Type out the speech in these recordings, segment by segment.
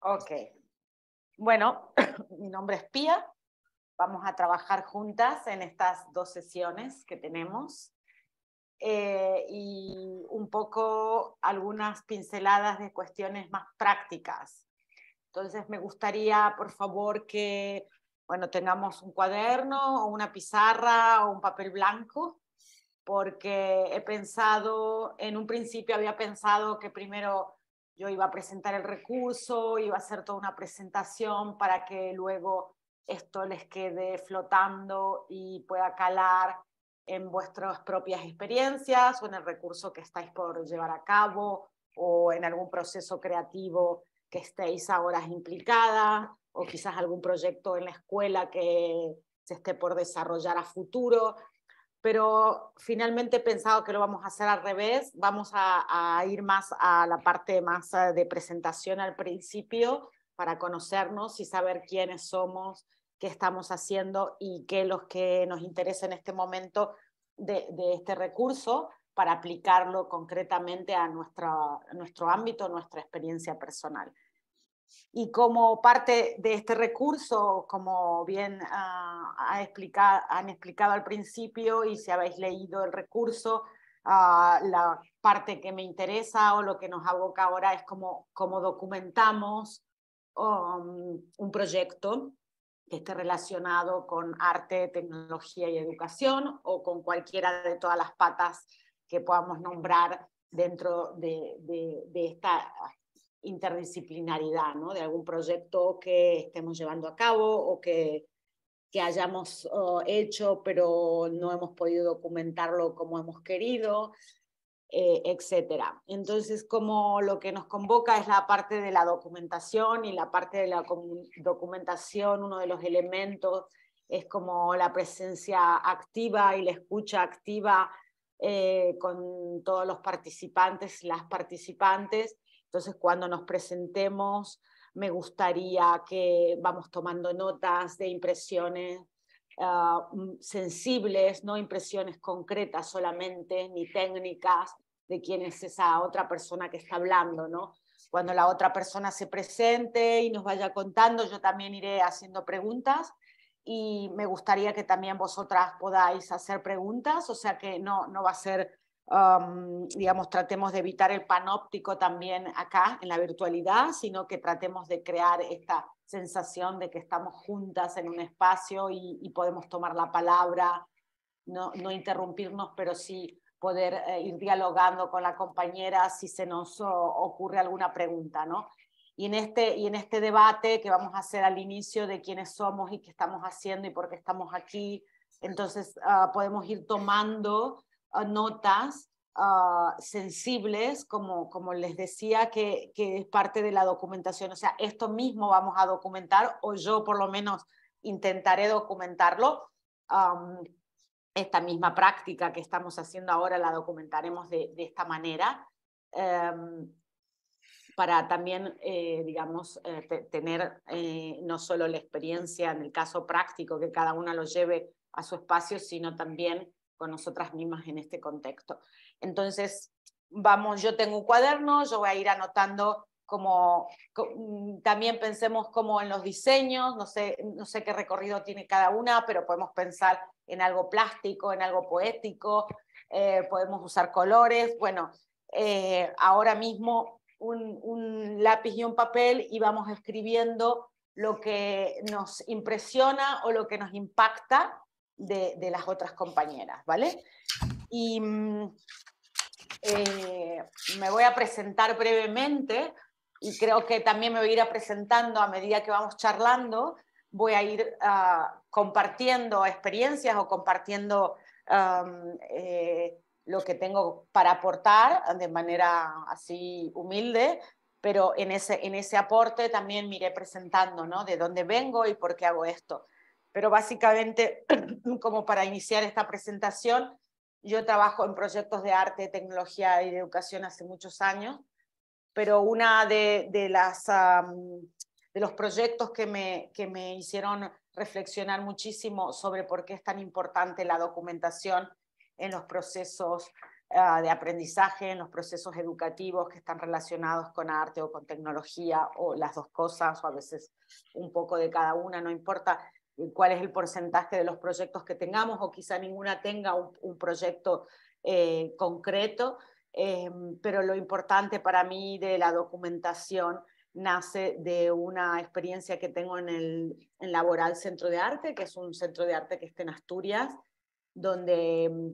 Ok. Bueno, mi nombre es Pía. Vamos a trabajar juntas en estas 2 sesiones que tenemos. Y un poco algunas pinceladas de cuestiones más prácticas. Entonces me gustaría, por favor, que tengamos un cuaderno o una pizarra o un papel blanco, porque he pensado, en un principio había pensado que primero yo iba a presentar el recurso, iba a hacer toda una presentación para que luego esto les quede flotando y pueda calar en vuestras propias experiencias o en el recurso que estáis por llevar a cabo o en algún proceso creativo que estéis ahora implicada o quizás algún proyecto en la escuela que se esté por desarrollar a futuro. Pero finalmente he pensado que lo vamos a hacer al revés, vamos a ir más a la parte más de presentación al principio para conocernos y saber quiénes somos, qué estamos haciendo y qué es lo que nos interesa en este momento de este recurso para aplicarlo concretamente a nuestro ámbito, nuestra experiencia personal. Y como parte de este recurso, como bien han explicado al principio, y si habéis leído el recurso, la parte que me interesa o lo que nos aboca ahora es cómo documentamos un proyecto que esté relacionado con arte, tecnología y educación, o con cualquiera de todas las patas que podamos nombrar dentro de esta interdisciplinaridad, ¿no? De algún proyecto que estemos llevando a cabo o que hayamos hecho, pero no hemos podido documentarlo como hemos querido, etcétera. Entonces, como lo que nos convoca es la parte de la documentación, y la parte de la documentación, uno de los elementos es como la presencia activa y la escucha activa con todos los participantes y las participantes. Entonces, cuando nos presentemos, me gustaría que vamos tomando notas de impresiones sensibles, no impresiones concretas solamente, ni técnicas, de quién es esa otra persona que está hablando, ¿no? Cuando la otra persona se presente y nos vaya contando, yo también iré haciendo preguntas, y me gustaría que también vosotras podáis hacer preguntas, o sea que no va a ser, digamos, tratemos de evitar el panóptico también acá en la virtualidad, sino que tratemos de crear esta sensación de que estamos juntas en un espacio y podemos tomar la palabra, no interrumpirnos, pero sí poder ir dialogando con la compañera si se nos ocurre alguna pregunta, ¿no? Y en este debate que vamos a hacer al inicio de quiénes somos y qué estamos haciendo y por qué estamos aquí, entonces podemos ir tomando notas sensibles, como les decía, que es parte de la documentación. O sea, esto mismo vamos a documentar, o yo por lo menos intentaré documentarlo. Esta misma práctica que estamos haciendo ahora la documentaremos de esta manera, para también, digamos, tener no solo la experiencia en el caso práctico, que cada una lo lleve a su espacio, sino también con nosotras mismas en este contexto. Entonces, yo tengo un cuaderno, yo voy a ir anotando también pensemos como en los diseños, no sé qué recorrido tiene cada una, pero podemos pensar en algo plástico, en algo poético, podemos usar colores. Bueno, ahora mismo un lápiz y un papel, y vamos escribiendo lo que nos impresiona o lo que nos impacta de las otras compañeras, ¿vale? Y me voy a presentar brevemente, y creo que también me voy a ir presentando a medida que vamos charlando. Voy a ir compartiendo experiencias o compartiendo lo que tengo para aportar de manera así humilde, pero en ese aporte también me iré presentando, ¿no? De dónde vengo y por qué hago esto. Pero básicamente, como para iniciar esta presentación, yo trabajo en proyectos de arte, tecnología y de educación hace muchos años, pero una de los proyectos que me hicieron reflexionar muchísimo sobre por qué es tan importante la documentación en los procesos de aprendizaje en los procesos educativos que están relacionados con arte o con tecnología, o las dos cosas, o a veces un poco de cada una, no importa cuál es el porcentaje de los proyectos que tengamos, o quizá ninguna tenga un proyecto concreto, pero lo importante para mí de la documentación nace de una experiencia que tengo en Laboral Centro de Arte, que es un centro de arte que está en Asturias, donde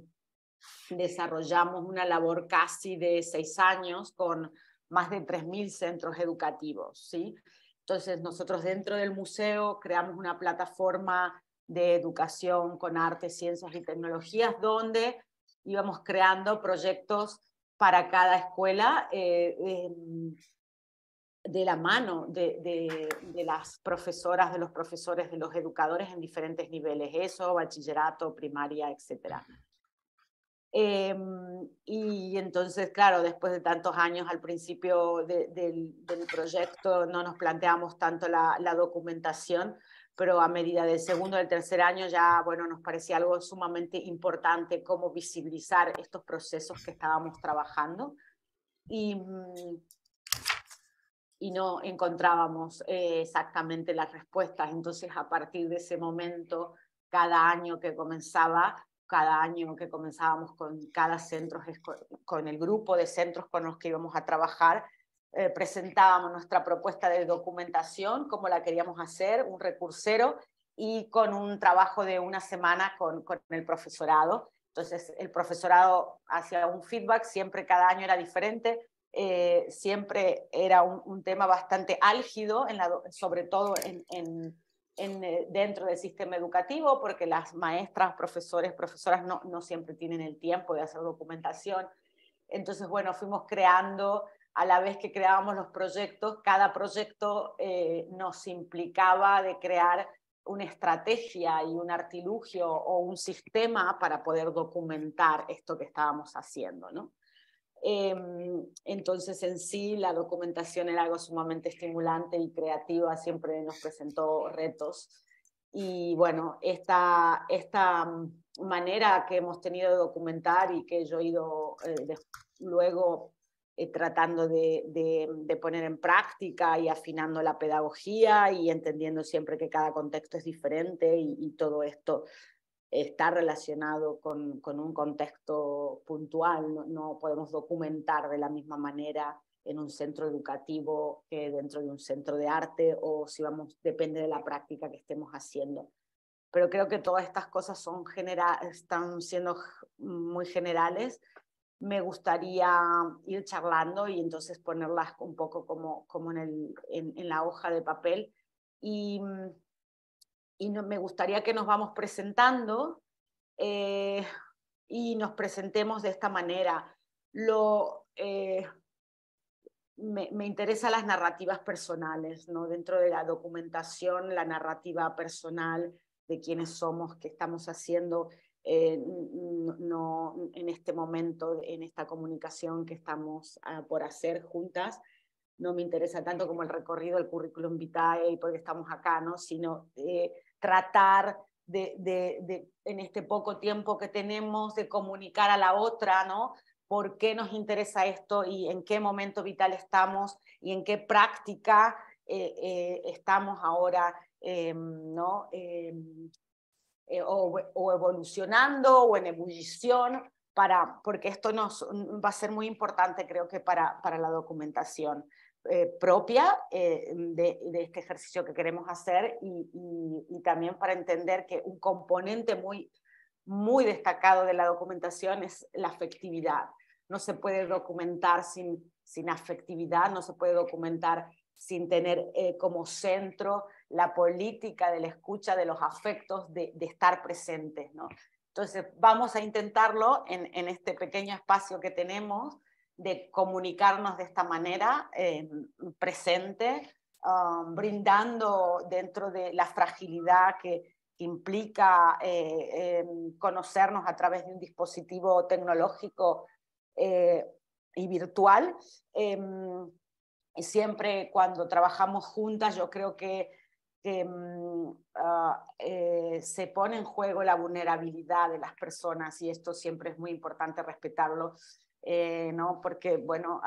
desarrollamos una labor casi de 6 años con más de 3.000 centros educativos, ¿sí? Entonces nosotros dentro del museo creamos una plataforma de educación con arte, ciencias y tecnologías, donde íbamos creando proyectos para cada escuela, de la mano de las profesoras, de los profesores, de los educadores en diferentes niveles, eso, bachillerato, primaria, etcétera. Y entonces, claro, después de tantos años, al principio del proyecto no nos planteamos tanto la documentación, pero a medida del segundo y del tercer año ya, bueno, nos parecía algo sumamente importante cómo visibilizar estos procesos que estábamos trabajando. Y no encontrábamos exactamente las respuestas. Entonces, a partir de ese momento, cada año que comenzábamos con cada centro, con el grupo de centros con los que íbamos a trabajar, presentábamos nuestra propuesta de documentación, cómo la queríamos hacer, un recursero, y con un trabajo de una semana con el profesorado. Entonces, el profesorado hacía un feedback, siempre cada año era diferente. Siempre era un tema bastante álgido, sobre todo dentro del sistema educativo, porque las maestras, profesores, profesoras no siempre tienen el tiempo de hacer documentación. Entonces, bueno, fuimos creando, a la vez que creábamos los proyectos, cada proyecto nos implicaba de crear una estrategia y un artilugio o un sistema para poder documentar esto que estábamos haciendo, ¿no? Entonces, en sí, la documentación era algo sumamente estimulante y creativa, siempre nos presentó retos. Y bueno, esta manera que hemos tenido de documentar y que yo he ido luego tratando de poner en práctica y afinando la pedagogía y entendiendo siempre que cada contexto es diferente, y todo esto está relacionado con un contexto puntual. No podemos documentar de la misma manera en un centro educativo que dentro de un centro de arte, o si vamos, depende de la práctica que estemos haciendo. Pero creo que todas estas cosas están siendo muy generales. Me gustaría ir charlando y entonces ponerlas un poco como en la hoja de papel. Y me gustaría que nos vamos presentando y nos presentemos de esta manera. Me interesan las narrativas personales, ¿no? Dentro de la documentación, la narrativa personal de quiénes somos, qué estamos haciendo en este momento, en esta comunicación que estamos por hacer juntas. No me interesa tanto como el recorrido, el currículum vitae y porque estamos acá, ¿no? Sino tratar en este poco tiempo que tenemos de comunicar a la otra, ¿no? ¿Por qué nos interesa esto y en qué momento vital estamos y en qué práctica estamos ahora, ¿no? O evolucionando o en ebullición, porque esto va a ser muy importante, creo que para la documentación propia de este ejercicio que queremos hacer, y también para entender que un componente muy destacado de la documentación es la afectividad. No se puede documentar sin afectividad, no se puede documentar sin tener como centro la política de la escucha de los afectos, de estar presentes, ¿no? Entonces vamos a intentarlo en este pequeño espacio que tenemos, de comunicarnos de esta manera presente, brindando dentro de la fragilidad que implica conocernos a través de un dispositivo tecnológico y virtual. Siempre cuando trabajamos juntas, yo creo que que se pone en juego la vulnerabilidad de las personas, y esto siempre es muy importante respetarlo, ¿no? Porque, bueno,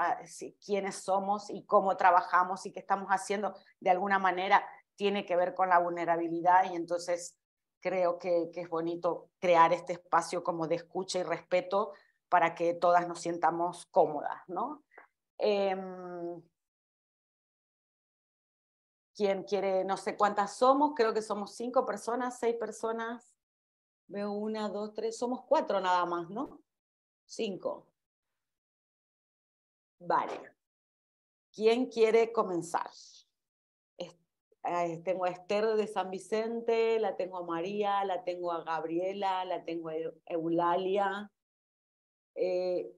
quiénes somos y cómo trabajamos y qué estamos haciendo, de alguna manera tiene que ver con la vulnerabilidad, y entonces creo que es bonito crear este espacio como de escucha y respeto para que todas nos sientamos cómodas, ¿no? ¿Quién quiere? No sé cuántas somos, creo que somos 5 personas, 6 personas. Veo 1, 2, 3, somos 4 nada más, ¿no? 5. Vale. ¿Quién quiere comenzar? Tengo a Esther de San Vicente, la tengo a María, la tengo a Gabriela, la tengo a Eulalia, y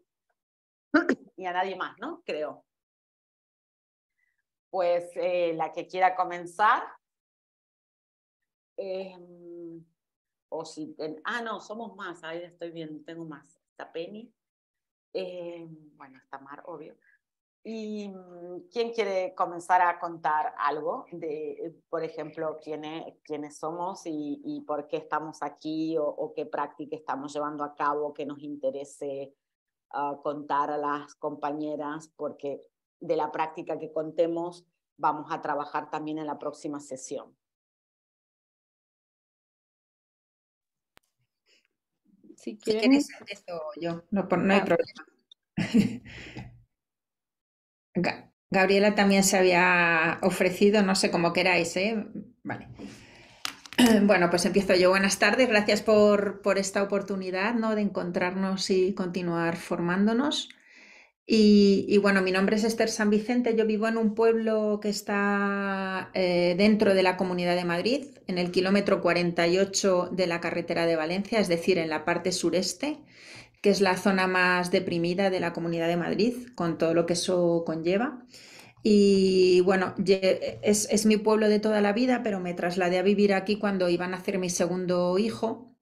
a nadie más, ¿no? Creo. Pues la que quiera comenzar. O si no, somos más, ahí estoy viendo, tengo más. Está Penny, bueno, está Mar, obvio. ¿Y quién quiere comenzar a contar algo de, por ejemplo, quiénes somos y por qué estamos aquí, o qué práctica estamos llevando a cabo que nos interese contar a las compañeras? Porque de la práctica que contemos vamos a trabajar también en la próxima sesión. Si quieres, empiezo yo, no hay problema. Gabriela también se había ofrecido, no sé cómo queráis, ¿eh? Vale. Bueno, pues empiezo yo. Buenas tardes, gracias por esta oportunidad, ¿no?, de encontrarnos y continuar formándonos. Y bueno, mi nombre es Esther San Vicente, yo vivo en un pueblo que está dentro de la Comunidad de Madrid, en el kilómetro 48 de la carretera de Valencia, es decir, en la parte sureste, que es la zona más deprimida de la Comunidad de Madrid, con todo lo que eso conlleva. Y bueno, es mi pueblo de toda la vida, pero me trasladé a vivir aquí cuando iba a nacer mi segundo hijo.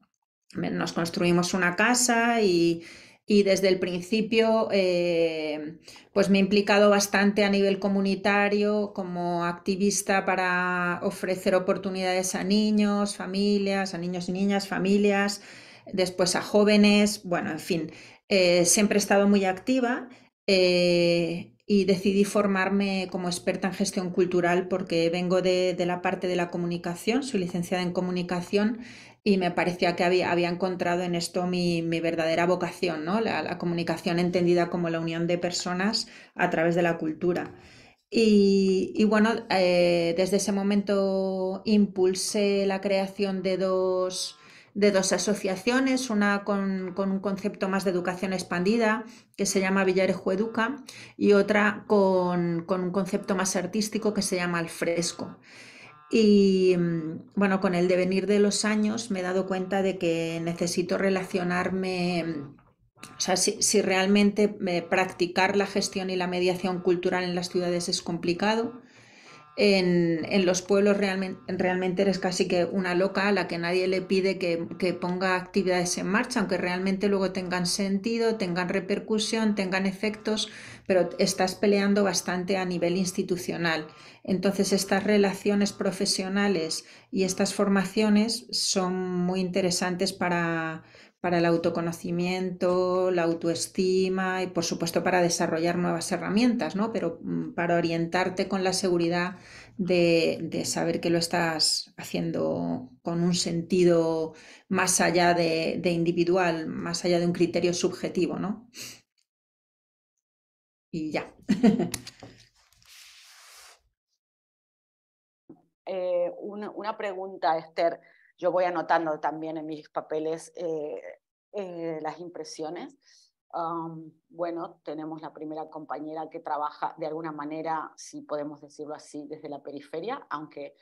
Nos construimos una casa y desde el principio pues me he implicado bastante a nivel comunitario como activista para ofrecer oportunidades a niños, familias, a niños y niñas, familias, después a jóvenes, bueno, en fin, siempre he estado muy activa. Y decidí formarme como experta en gestión cultural porque vengo de la parte de la comunicación, soy licenciada en comunicación y me parecía que había encontrado en esto mi verdadera vocación, ¿no? La comunicación entendida como la unión de personas a través de la cultura. Y bueno, desde ese momento impulsé la creación de dos asociaciones, una con un concepto más de educación expandida, que se llama Villarejo Educa, y otra con un concepto más artístico que se llama Al Fresco. Y bueno, con el devenir de los años me he dado cuenta de que necesito relacionarme, o sea, si realmente practicar la gestión y la mediación cultural en las ciudades es complicado, en los pueblos realmente eres casi que una loca a la que nadie le pide que ponga actividades en marcha, aunque realmente luego tengan sentido, tengan repercusión, tengan efectos, pero estás peleando bastante a nivel institucional. Entonces estas relaciones profesionales y estas formaciones son muy interesantes para el autoconocimiento, la autoestima y por supuesto para desarrollar nuevas herramientas, ¿no? Pero para orientarte con la seguridad de saber que lo estás haciendo con un sentido más allá de individual, más allá de un criterio subjetivo, ¿no? Y ya. Una pregunta, Esther. Yo voy anotando también en mis papeles las impresiones. Bueno, tenemos la primera compañera que trabaja de alguna manera, si podemos decirlo así, desde la periferia, aunque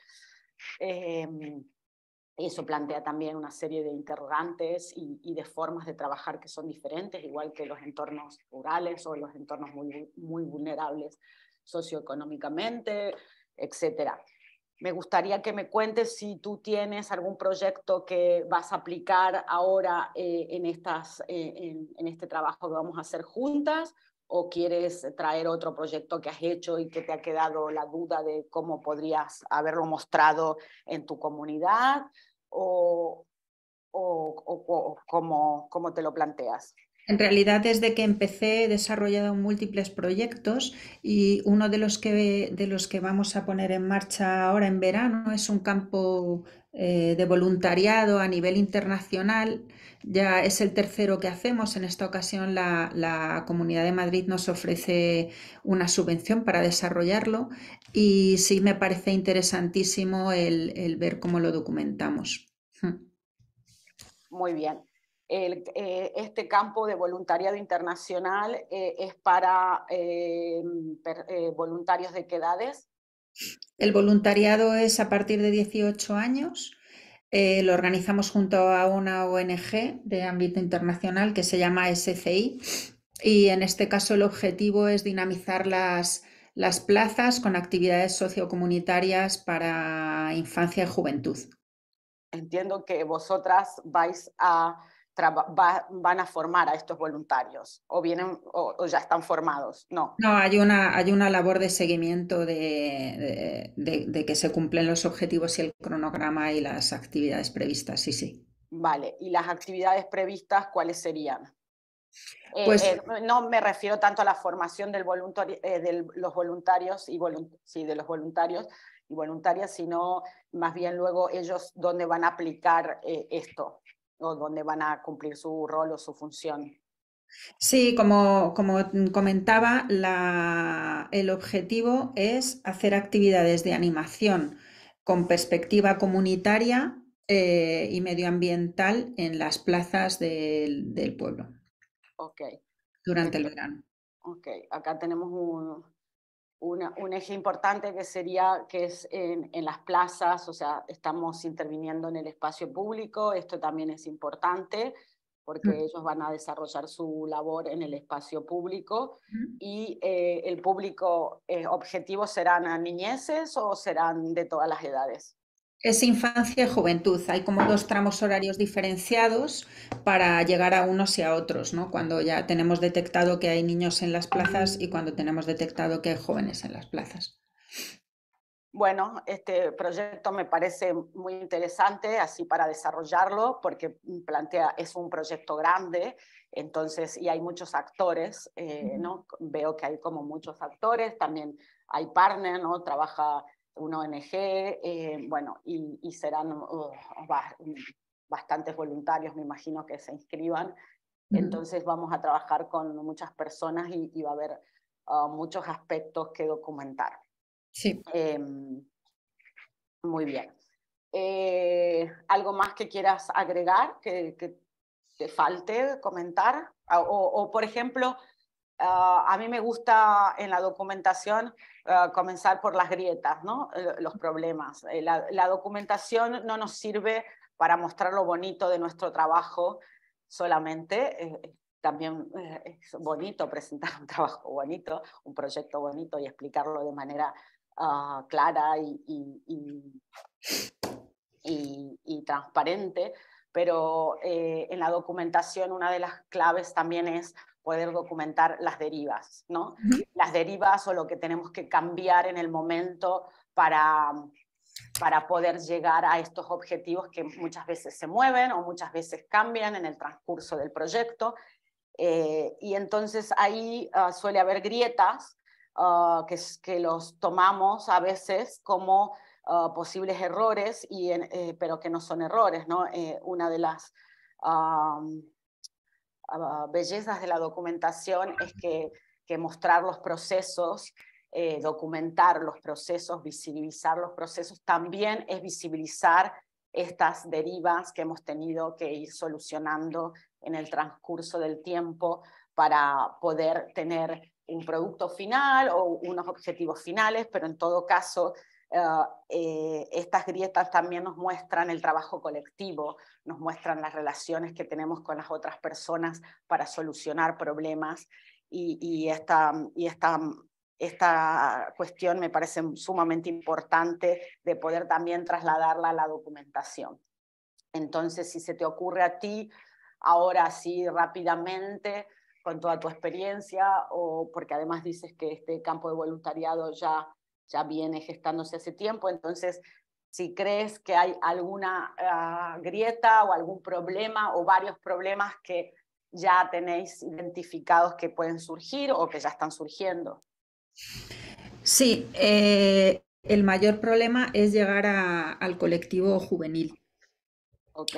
eso plantea también una serie de interrogantes y de formas de trabajar que son diferentes, igual que los entornos rurales o los entornos muy vulnerables socioeconómicamente, etcétera. Me gustaría que me cuentes si tú tienes algún proyecto que vas a aplicar ahora en este trabajo que vamos a hacer juntas, ¿O quieres traer otro proyecto que has hecho y que te ha quedado la duda de cómo podrías haberlo mostrado en tu comunidad? ¿O cómo te lo planteas? En realidad, desde que empecé he desarrollado múltiples proyectos y uno de los que vamos a poner en marcha ahora en verano es un campo de voluntariado a nivel internacional. Ya es el tercero que hacemos. En esta ocasión la Comunidad de Madrid nos ofrece una subvención para desarrollarlo y sí me parece interesantísimo el ver cómo lo documentamos. Muy bien. Este campo de voluntariado internacional es para voluntarios de qué edades. El voluntariado es a partir de 18 años. Lo organizamos junto a una ONG de ámbito internacional que se llama SCI y en este caso el objetivo es dinamizar las plazas con actividades sociocomunitarias para infancia y juventud. Entiendo que vosotras van a formar a estos voluntarios o vienen o ya están formados. No. No, hay una labor de seguimiento de que se cumplen los objetivos y el cronograma y las actividades previstas, sí, sí. Vale. ¿Y las actividades previstas cuáles serían? Pues No me refiero tanto a la formación de los voluntarios de los voluntarios y voluntarias, sino más bien luego ellos dónde van a aplicar esto o dónde van a cumplir su rol o su función. sí, como comentaba, el objetivo es hacer actividades de animación con perspectiva comunitaria y medioambiental en las plazas del pueblo Ok. durante el Esto- verano. ok. Acá tenemos un eje importante que es en las plazas, o sea, estamos interviniendo en el espacio público, esto también es importante porque ellos van a desarrollar su labor en el espacio público y el público objetivo serán niñeces o serán de todas las edades. Es infancia y juventud. Hay como dos tramos horarios diferenciados para llegar a unos y a otros, ¿no? Cuando ya tenemos detectado que hay niños en las plazas y cuando tenemos detectado que hay jóvenes en las plazas. Bueno, este proyecto me parece muy interesante, así para desarrollarlo, porque es un proyecto grande, entonces, y hay muchos actores, ¿no? Veo que hay como muchos actores, también hay partner, ¿no? Trabaja una ONG, bueno, y serán bastantes voluntarios, me imagino, que se inscriban. Entonces vamos a trabajar con muchas personas y va a haber muchos aspectos que documentar. Sí. Eh, Muy bien. ¿Algo más que quieras agregar, que te falte comentar? Por ejemplo, a mí me gusta en la documentación comenzar por las grietas, ¿no? Los problemas. La documentación no nos sirve para mostrar lo bonito de nuestro trabajo solamente. También es bonito presentar un trabajo bonito, un proyecto bonito y explicarlo de manera clara y transparente, pero en la documentación una de las claves también es poder documentar las derivas, ¿no? Las derivas o lo que tenemos que cambiar en el momento para poder llegar a estos objetivos que muchas veces se mueven o muchas veces cambian en el transcurso del proyecto. Y entonces ahí suele haber grietas que los tomamos a veces como posibles errores, pero que no son errores, ¿no? Una de las bellezas de la documentación es que mostrar los procesos, documentar los procesos, visibilizar los procesos, también es visibilizar estas derivas que hemos tenido que ir solucionando en el transcurso del tiempo para poder tener un producto final o unos objetivos finales, pero en todo caso estas grietas también nos muestran el trabajo colectivo, nos muestran las relaciones que tenemos con las otras personas para solucionar problemas y esta cuestión me parece sumamente importante de poder también trasladarla a la documentación. Entonces, si se te ocurre a ti, ahora sí rápidamente, con toda tu experiencia, o porque además dices que este campo de voluntariado ya viene gestándose hace tiempo, entonces si crees que hay alguna grieta o algún problema o varios problemas que ya tenéis identificados que pueden surgir o que ya están surgiendo. Sí, el mayor problema es llegar al colectivo juvenil. Ok,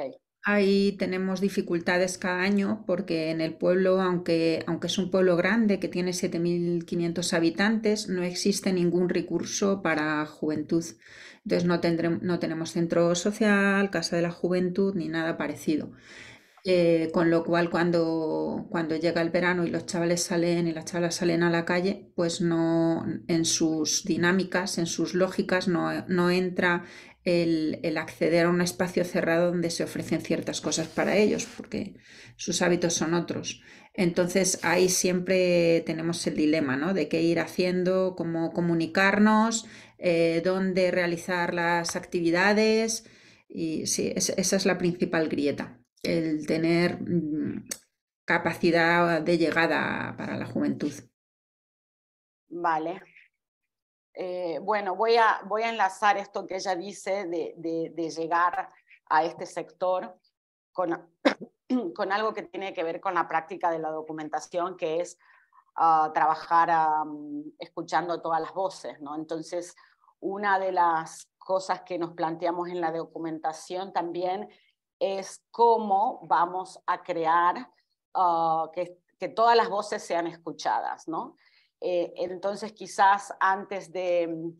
Ahí tenemos dificultades cada año porque en el pueblo, aunque es un pueblo grande que tiene 7.500 habitantes, no existe ningún recurso para juventud. Entonces no tenemos centro social, casa de la juventud ni nada parecido. Con lo cual, cuando llega el verano y los chavales salen y las chavalas salen a la calle, pues no, en sus dinámicas, en sus lógicas, no entra el acceder a un espacio cerrado donde se ofrecen ciertas cosas para ellos, porque sus hábitos son otros. Entonces, ahí siempre tenemos el dilema, ¿no? De qué ir haciendo, cómo comunicarnos, dónde realizar las actividades. Y sí, esa es la principal grieta, el tener capacidad de llegada para la juventud. vale. Bueno, voy a enlazar esto que ella dice de llegar a este sector con, con algo que tiene que ver con la práctica de la documentación, que es trabajar escuchando todas las voces, ¿no? Entonces, una de las cosas que nos planteamos en la documentación también es cómo vamos a crear que todas las voces sean escuchadas, ¿no? Entonces, quizás antes de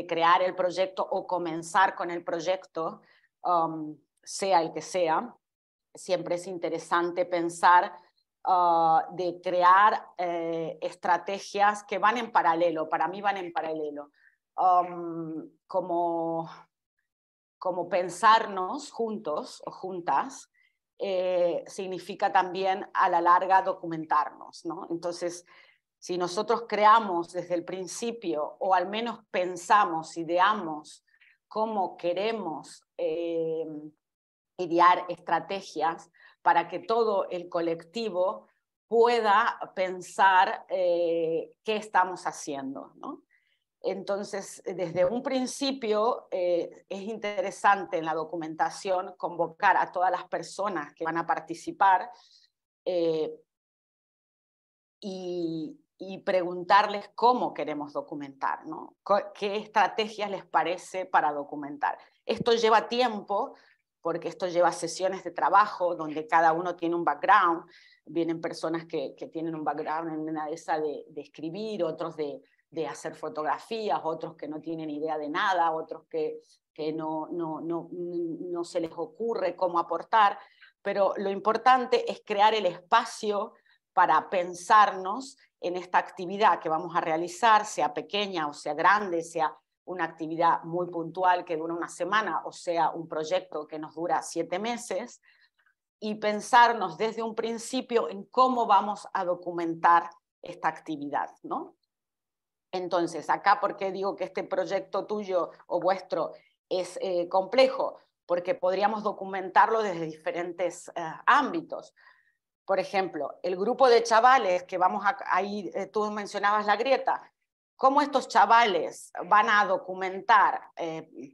crear el proyecto o comenzar con el proyecto, sea el que sea, siempre es interesante pensar de crear estrategias que van en paralelo, para mí van en paralelo, como pensarnos juntos o juntas, significa también a la larga documentarnos, ¿no? Entonces, si nosotros creamos desde el principio, o al menos pensamos, ideamos cómo queremos idear estrategias para que todo el colectivo pueda pensar qué estamos haciendo, ¿no? Entonces, desde un principio es interesante en la documentación convocar a todas las personas que van a participar eh, y preguntarles cómo queremos documentar, ¿no? ¿Qué estrategias les parece para documentar? Esto lleva tiempo, porque esto lleva sesiones de trabajo donde cada uno tiene un background. Vienen personas que tienen un background en una de esas de escribir, otros de hacer fotografías, otros que no tienen idea de nada, otros que no se les ocurre cómo aportar. Pero lo importante es crear el espacio para pensarnos en esta actividad que vamos a realizar, sea pequeña o sea grande, sea una actividad muy puntual que dura una semana o sea un proyecto que nos dura 7 meses, y pensarnos desde un principio en cómo vamos a documentar esta actividad, ¿no? Entonces, acá, ¿por qué digo que este proyecto tuyo o vuestro es complejo? Porque podríamos documentarlo desde diferentes ámbitos. Por ejemplo, el grupo de chavales que vamos a, ahí tú mencionabas la grieta, cómo estos chavales van a documentar,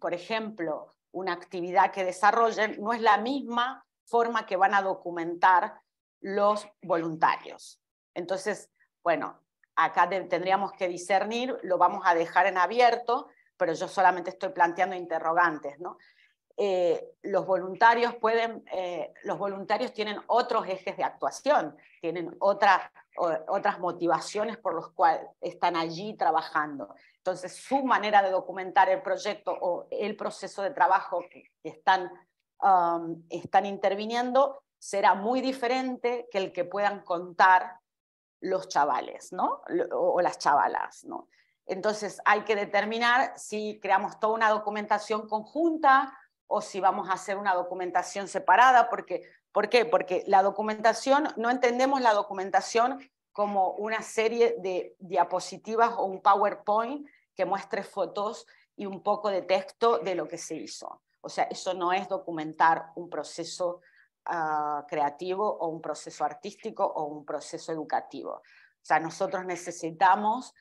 por ejemplo, una actividad que desarrollen, no es la misma forma que van a documentar los voluntarios. Entonces, bueno, acá tendríamos que discernir, lo vamos a dejar en abierto, pero yo solamente estoy planteando interrogantes, ¿no? Los voluntarios tienen otros ejes de actuación, tienen otras motivaciones por las cuales están allí trabajando. Entonces, su manera de documentar el proyecto o el proceso de trabajo que están interviniendo será muy diferente que el que puedan contar los chavales, ¿no? O las chavalas, ¿no? Entonces, hay que determinar si creamos toda una documentación conjunta o si vamos a hacer una documentación separada. ¿Por qué? Porque la documentación, no entendemos la documentación como una serie de diapositivas o un PowerPoint que muestre fotos y un poco de texto de lo que se hizo. O sea, eso no es documentar un proceso creativo o un proceso artístico o un proceso educativo. O sea, nosotros necesitamos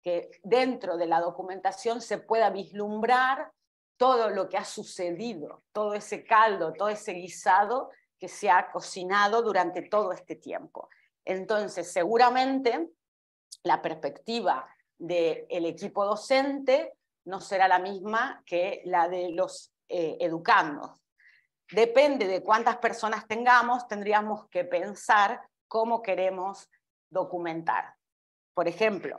que dentro de la documentación se pueda vislumbrar todo lo que ha sucedido, todo ese caldo, todo ese guisado que se ha cocinado durante todo este tiempo. Entonces, seguramente la perspectiva del equipo docente no será la misma que la de los educandos. Depende de cuántas personas tengamos, tendríamos que pensar cómo queremos documentar. Por ejemplo,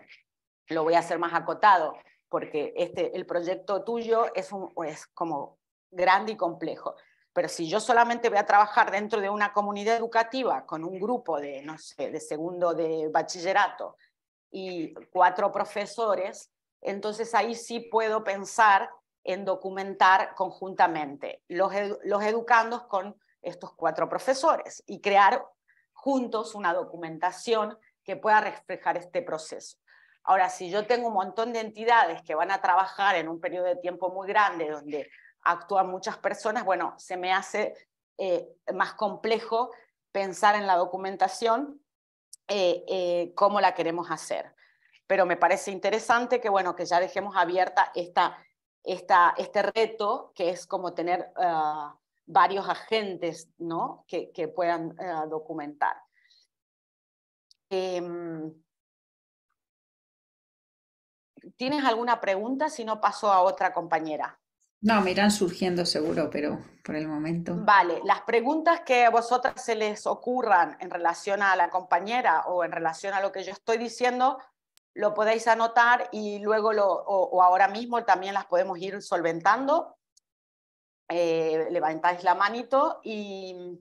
lo voy a hacer más acotado, porque el proyecto tuyo es como grande y complejo. Pero si yo solamente voy a trabajar dentro de una comunidad educativa con un grupo de, no sé, de segundo de bachillerato y 4 profesores, entonces ahí sí puedo pensar en documentar conjuntamente los educandos con estos 4 profesores y crear juntos una documentación que pueda reflejar este proceso. Ahora, si yo tengo un montón de entidades que van a trabajar en un periodo de tiempo muy grande donde actúan muchas personas, bueno, se me hace más complejo pensar en la documentación cómo la queremos hacer. Pero me parece interesante que, bueno, que ya dejemos abierta este reto, que es como tener varios agentes, ¿no? que puedan documentar. ¿Tienes alguna pregunta? Si no, paso a otra compañera. No, me irán surgiendo seguro, pero por el momento. Vale, las preguntas que a vosotras se les ocurran en relación a la compañera o en relación a lo que yo estoy diciendo, lo podéis anotar y luego o ahora mismo también las podemos ir solventando. Levantáis la manito y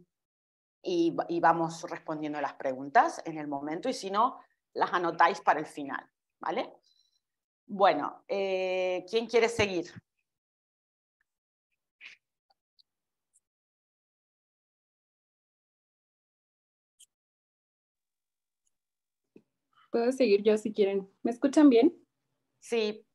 vamos respondiendo las preguntas en el momento, y si no, las anotáis para el final, ¿vale? Bueno, ¿quién quiere seguir? Puedo seguir yo si quieren. ¿Me escuchan bien? Sí.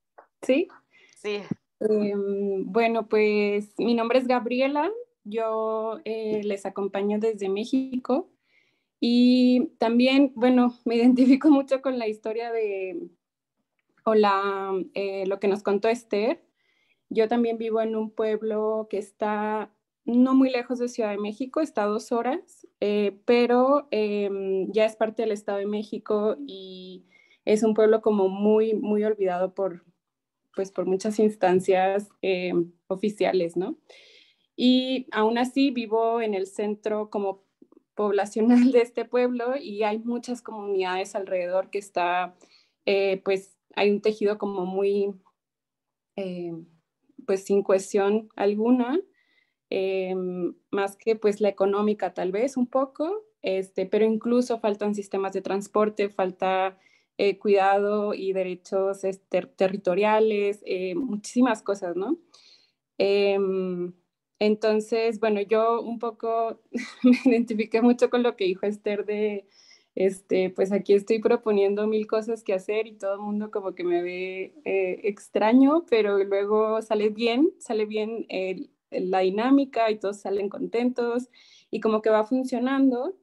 ¿Sí? Sí. Bueno, pues mi nombre es Gabriela. Yo les acompaño desde México y también, bueno, me identifico mucho con la historia lo que nos contó Esther. Yo también vivo en un pueblo que está no muy lejos de Ciudad de México, está a 2 horas, pero ya es parte del Estado de México y es un pueblo como muy, muy olvidado pues, por muchas instancias oficiales, ¿no? Y aún así vivo en el centro como poblacional de este pueblo y hay muchas comunidades alrededor que pues hay un tejido como muy, pues sin cohesión alguna, más que pues la económica tal vez un poco, pero incluso faltan sistemas de transporte, falta cuidado y derechos territoriales, muchísimas cosas, ¿no? Entonces, bueno, yo un poco me identifiqué mucho con lo que dijo Esther pues aquí estoy proponiendo 1000 cosas que hacer y todo el mundo como que me ve extraño, pero luego sale bien la dinámica y todos salen contentos y como que va funcionando,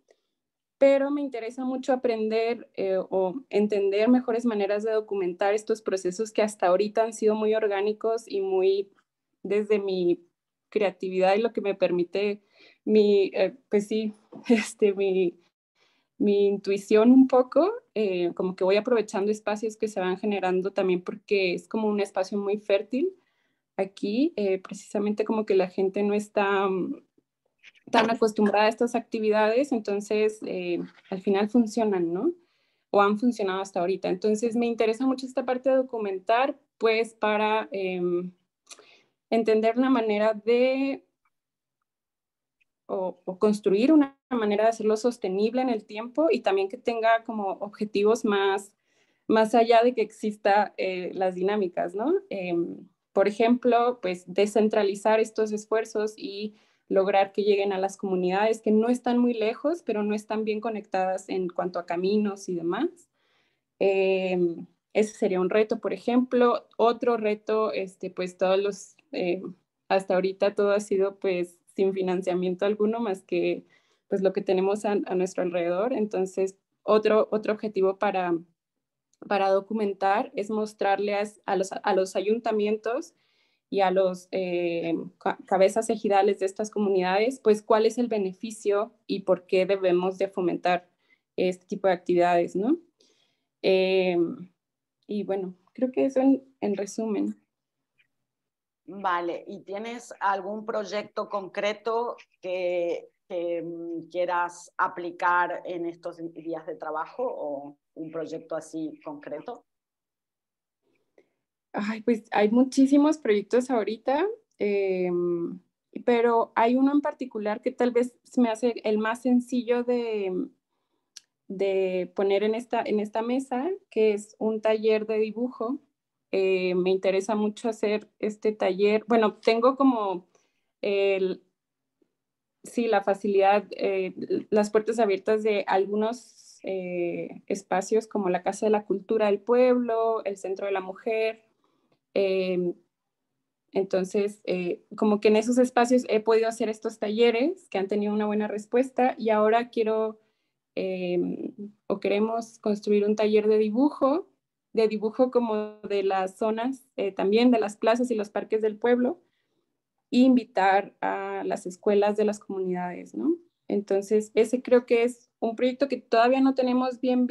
pero me interesa mucho aprender o entender mejores maneras de documentar estos procesos que hasta ahorita han sido muy orgánicos y muy desde mi creatividad y lo que me permite pues sí, mi intuición un poco, como que voy aprovechando espacios que se van generando también porque es como un espacio muy fértil aquí, precisamente como que la gente no está tan acostumbrada a estas actividades, entonces al final funcionan, ¿no? O han funcionado hasta ahorita. Entonces me interesa mucho esta parte de documentar, pues para entender la manera de o construir una manera de hacerlo sostenible en el tiempo y también que tenga como objetivos más allá de que exista las dinámicas, ¿no? Por ejemplo, pues descentralizar estos esfuerzos y lograr que lleguen a las comunidades que no están muy lejos, pero no están bien conectadas en cuanto a caminos y demás. Ese sería un reto, por ejemplo. Otro reto, pues todos hasta ahorita todo ha sido pues sin financiamiento alguno más que pues lo que tenemos a nuestro alrededor. Entonces, otro objetivo para documentar es mostrarles a los ayuntamientos y a los cabezas ejidales de estas comunidades, pues cuál es el beneficio y por qué debemos de fomentar este tipo de actividades, ¿no? Y bueno, creo que eso en resumen. Vale, ¿y tienes algún proyecto concreto que quieras aplicar en estos días de trabajo o un proyecto así concreto? Ay, pues hay muchísimos proyectos ahorita, pero hay uno en particular que tal vez se me hace el más sencillo de poner en esta mesa, que es un taller de dibujo. Me interesa mucho hacer este taller. Bueno, tengo como sí, la facilidad, las puertas abiertas de algunos espacios como la Casa de la Cultura del Pueblo, el Centro de la Mujer. Entonces, como que en esos espacios he podido hacer estos talleres que han tenido una buena respuesta y ahora quiero o queremos construir un taller de dibujo como de las zonas, también de las plazas y los parques del pueblo, e invitar a las escuelas de las comunidades, ¿no? Entonces, ese creo que es un proyecto que todavía no tenemos bien,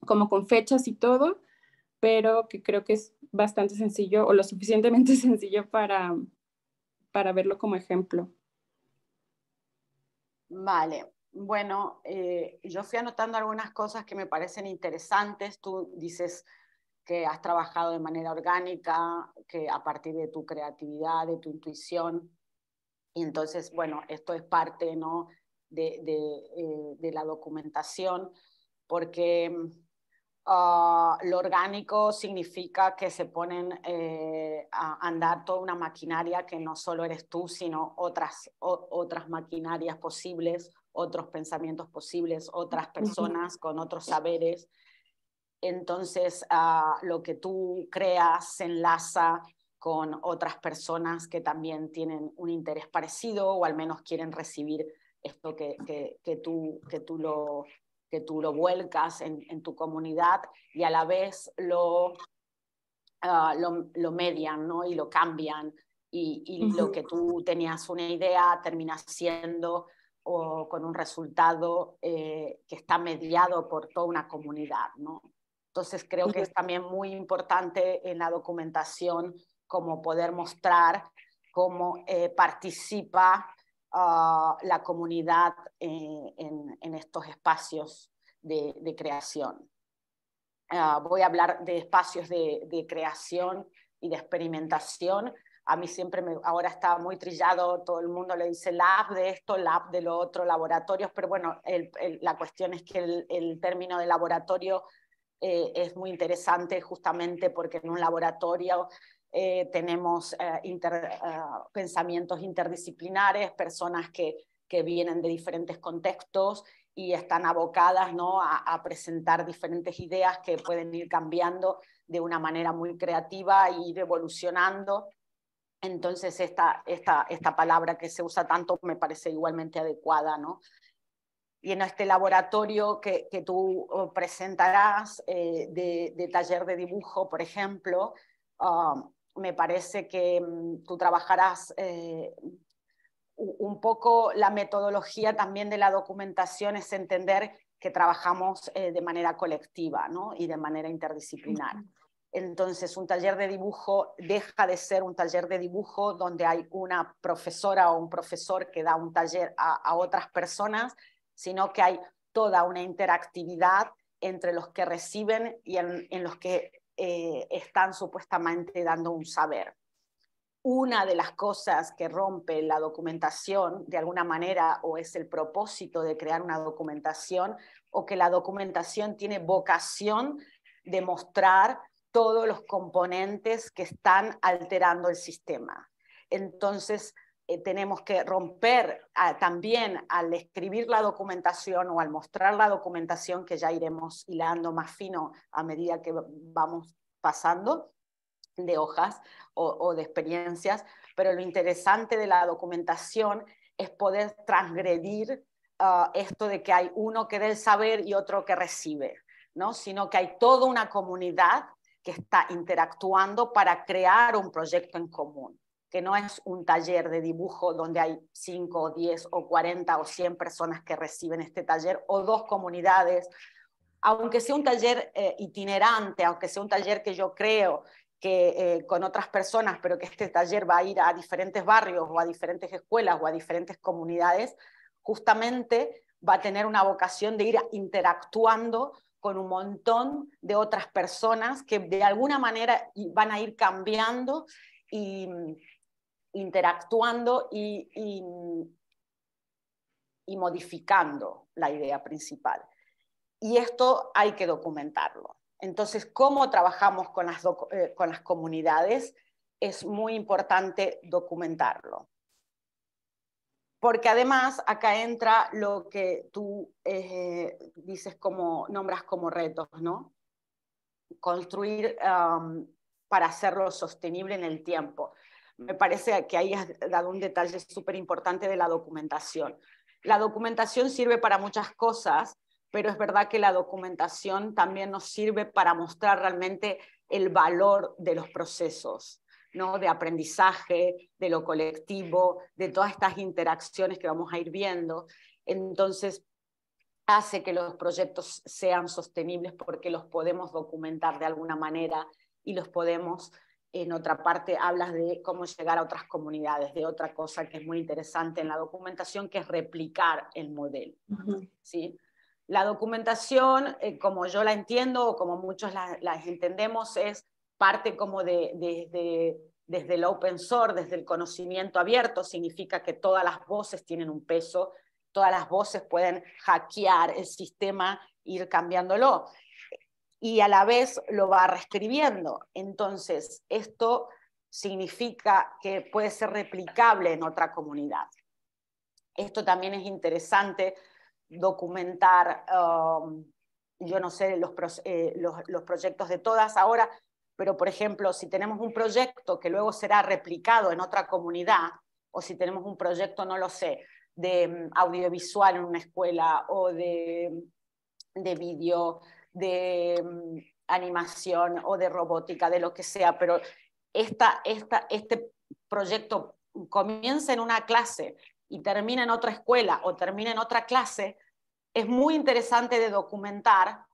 como con fechas y todo, pero que creo que es bastante sencillo o lo suficientemente sencillo para verlo como ejemplo. Vale, bueno, yo fui anotando algunas cosas que me parecen interesantes. Tú dices que has trabajado de manera orgánica, que a partir de tu creatividad, de tu intuición, y entonces, bueno, esto es parte, ¿no?, de la documentación, porque lo orgánico significa que se ponen a andar toda una maquinaria que no solo eres tú, sino otras maquinarias posibles, otros pensamientos posibles, otras personas con otros saberes. Entonces, lo que tú creas se enlaza con otras personas que también tienen un interés parecido o al menos quieren recibir esto que tú lo vuelcas en tu comunidad y a la vez lo median, ¿no?, y lo cambian y lo que tú tenías una idea termina siendo o con un resultado que está mediado por toda una comunidad, ¿no? Entonces creo que es también muy importante en la documentación como poder mostrar cómo participa la comunidad en estos espacios de creación. Voy a hablar de espacios de creación y de experimentación. A mí siempre ahora está muy trillado, todo el mundo le dice lab de esto, lab de lo otro, laboratorios, pero bueno, la cuestión es que el término de laboratorio es muy interesante justamente porque en un laboratorio tenemos pensamientos interdisciplinares, personas que vienen de diferentes contextos y están abocadas, ¿no?, a presentar diferentes ideas que pueden ir cambiando de una manera muy creativa e ir evolucionando. Entonces esta palabra que se usa tanto me parece igualmente adecuada, ¿no? Y en este laboratorio que tú presentarás de taller de dibujo, por ejemplo, me parece que tú trabajarás un poco la metodología también de la documentación es entender que trabajamos de manera colectiva, ¿no?, y de manera interdisciplinar. Entonces, un taller de dibujo deja de ser un taller de dibujo donde hay una profesora o un profesor que da un taller a otras personas, sino que hay toda una interactividad entre los que reciben y en los que están supuestamente dando un saber. Una de las cosas que rompe la documentación de alguna manera, o es el propósito de crear una documentación, o que la documentación tiene vocación de mostrar todos los componentes que están alterando el sistema. Entonces, tenemos que romper también al escribir la documentación o al mostrar la documentación, que ya iremos hilando más fino a medida que vamos pasando, de hojas o de experiencias, pero lo interesante de la documentación es poder transgredir esto de que hay uno que da el saber y otro que recibe, ¿no? Sino que hay toda una comunidad que está interactuando para crear un proyecto en común, que no es un taller de dibujo donde hay 5 o 10 o 40 o 100 personas que reciben este taller, o 2 comunidades, aunque sea un taller itinerante, aunque sea un taller que yo creo que con otras personas, pero que este taller va a ir a diferentes barrios o a diferentes escuelas o a diferentes comunidades, justamente va a tener una vocación de ir interactuando con un montón de otras personas que de alguna manera van a ir cambiando y interactuando y modificando la idea principal. Y esto hay que documentarlo. Entonces, ¿cómo trabajamos con las comunidades? Es muy importante documentarlo. Porque además acá entra lo que tú dices nombras como retos, ¿no? Construir para hacerlo sostenible en el tiempo. Me parece que ahí has dado un detalle súper importante de la documentación. La documentación sirve para muchas cosas, pero es verdad que la documentación también nos sirve para mostrar realmente el valor de los procesos, ¿no? De aprendizaje, de lo colectivo, de todas estas interacciones que vamos a ir viendo. Entonces, hace que los proyectos sean sostenibles porque los podemos documentar de alguna manera y los podemos, en otra parte hablas de cómo llegar a otras comunidades, de otra cosa que es muy interesante en la documentación, que es replicar el modelo. ¿Sí? La documentación, como yo la entiendo, o como muchos la entendemos, es parte como desde el open source, desde el conocimiento abierto, significa que todas las voces tienen un peso, todas las voces pueden hackear el sistema, ir cambiándolo, y a la vez lo va reescribiendo. Entonces, esto significa que puede ser replicable en otra comunidad. Esto también es interesante documentar, yo no sé los proyectos de todas ahora, pero por ejemplo, si tenemos un proyecto que luego será replicado en otra comunidad, o si tenemos un proyecto, no lo sé, de audiovisual en una escuela, o de vídeo, de animación, o de robótica, de lo que sea, pero este proyecto comienza en una clase y termina en otra escuela o termina en otra clase, es muy interesante de documentar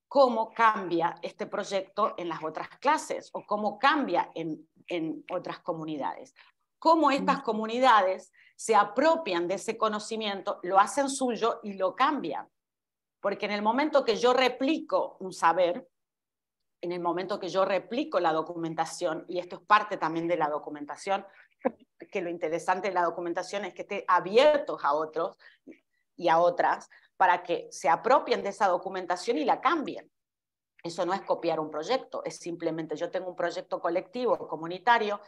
cómo cambia este proyecto en las otras clases o cómo cambia en otras comunidades. Cómo estas comunidades se apropian de ese conocimiento, lo hacen suyo y lo cambian. Porque en el momento que yo replico un saber, en el momento que yo replico la documentación, y esto es parte también de la documentación, que lo interesante de la documentación es que esté abiertos a otros y a otras para que se apropien de esa documentación y la cambien. Eso no es copiar un proyecto, es simplemente yo tengo un proyecto colectivo, comunitario,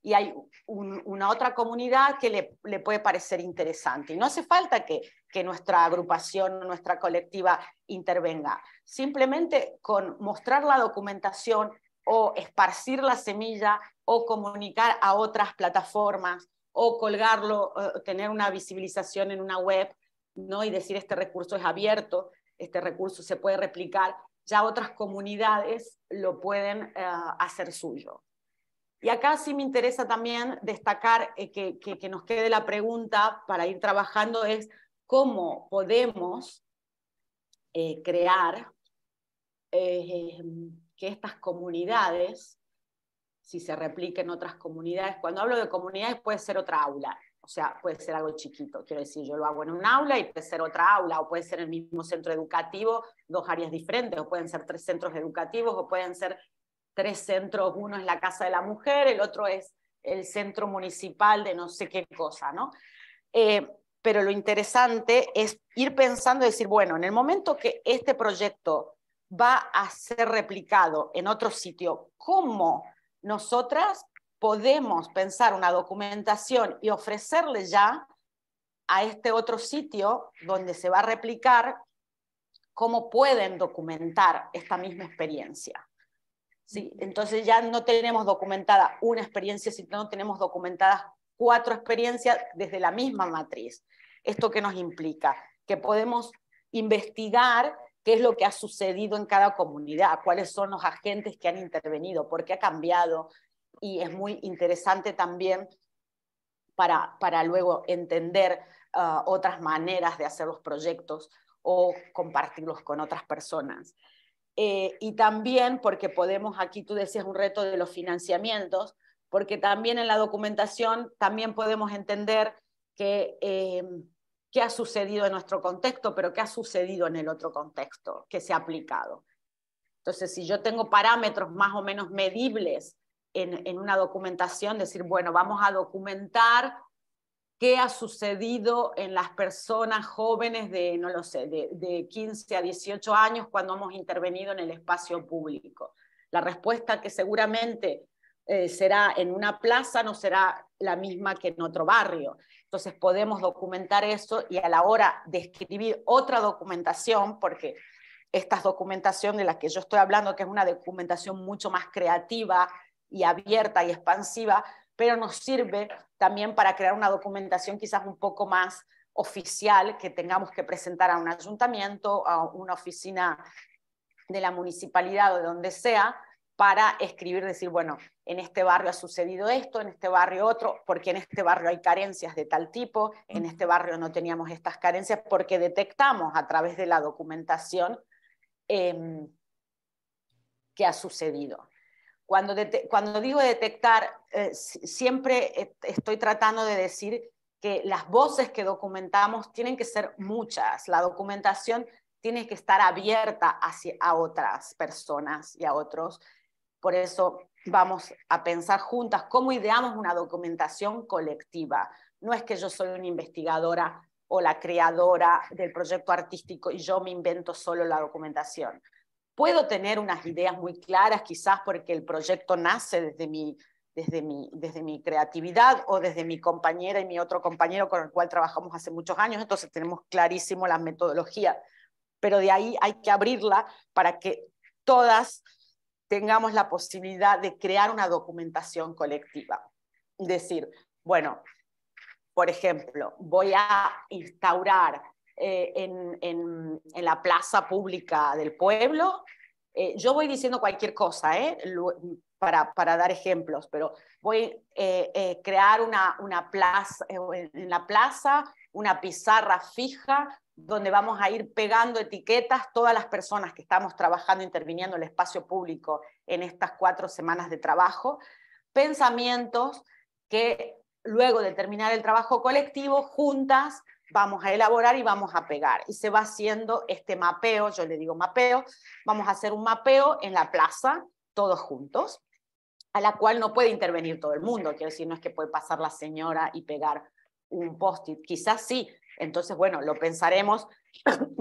y hay una otra comunidad que le puede parecer interesante. Y no hace falta que nuestra agrupación, nuestra colectiva intervenga. Simplemente con mostrar la documentación o esparcir la semilla o comunicar a otras plataformas o colgarlo, tener una visibilización en una web, ¿no? Y decir este recurso es abierto, este recurso se puede replicar, ya otras comunidades lo pueden hacer suyo. Y acá sí me interesa también destacar que nos quede la pregunta para ir trabajando es cómo podemos crear que estas comunidades, si se repliquen otras comunidades, cuando hablo de comunidades puede ser otra aula, o sea, puede ser algo chiquito, quiero decir, yo lo hago en un aula y puede ser otra aula, o puede ser el mismo centro educativo, 2 áreas diferentes, o pueden ser 3 centros educativos, o pueden ser 3 centros, uno es la Casa de la Mujer, el otro es el centro municipal de no sé qué cosa, ¿no? Pero lo interesante es ir pensando y decir, bueno, en el momento que este proyecto va a ser replicado en otro sitio, ¿cómo nosotras podemos pensar una documentación y ofrecerle ya a este otro sitio donde se va a replicar cómo pueden documentar esta misma experiencia? ¿sí? Entonces ya no tenemos documentada una experiencia, sino tenemos documentadas 4 experiencias desde la misma matriz. ¿Esto qué nos implica? Que podemos investigar qué es lo que ha sucedido en cada comunidad, cuáles son los agentes que han intervenido, por qué ha cambiado, y es muy interesante también para luego entender otras maneras de hacer los proyectos o compartirlos con otras personas. Y también porque podemos, aquí tú decías un reto de los financiamientos, porque también en la documentación también podemos entender que, qué ha sucedido en nuestro contexto, pero qué ha sucedido en el otro contexto, que se ha aplicado. Entonces, si yo tengo parámetros más o menos medibles en una documentación, decir, bueno, vamos a documentar qué ha sucedido en las personas jóvenes de, no lo sé, de 15 a 18 años cuando hemos intervenido en el espacio público. La respuesta que seguramente será en una plaza no será la misma que en otro barrio. Entonces podemos documentar eso y a la hora de escribir otra documentación, porque esta documentación de la que yo estoy hablando, que es una documentación mucho más creativa y abierta y expansiva, pero nos sirve también para crear una documentación quizás un poco más oficial que tengamos que presentar a un ayuntamiento, a una oficina de la municipalidad o de donde sea, para escribir, decir, bueno, en este barrio ha sucedido esto, en este barrio otro, porque en este barrio hay carencias de tal tipo, en este barrio no teníamos estas carencias, porque detectamos a través de la documentación qué ha sucedido. Cuando digo detectar, siempre estoy tratando de decir que las voces que documentamos tienen que ser muchas. La documentación tiene que estar abierta a otras personas y a otros. Por eso vamos a pensar juntas cómo ideamos una documentación colectiva. No es que yo soy una investigadora o la creadora del proyecto artístico y yo me invento solo la documentación. Puedo tener unas ideas muy claras, quizás porque el proyecto nace desde mi creatividad o desde mi compañera y mi otro compañero con el cual trabajamos hace muchos años, entonces tenemos clarísimo la metodología, pero de ahí hay que abrirla para que todas tengamos la posibilidad de crear una documentación colectiva. Es decir, bueno, por ejemplo, voy a instaurar en la plaza pública del pueblo, yo voy diciendo cualquier cosa, para dar ejemplos, pero voy a crear una plaza, en la plaza, una pizarra fija donde vamos a ir pegando etiquetas todas las personas que estamos trabajando, interviniendo en el espacio público en estas 4 semanas de trabajo, pensamientos que luego de terminar el trabajo colectivo, juntas vamos a elaborar y vamos a pegar. Y se va haciendo este mapeo, yo le digo mapeo, vamos a hacer un mapeo en la plaza, todos juntos, a la cual no puede intervenir todo el mundo. Quiero decir, no es que puede pasar la señora y pegar un post-it, quizás sí. Entonces, bueno, lo pensaremos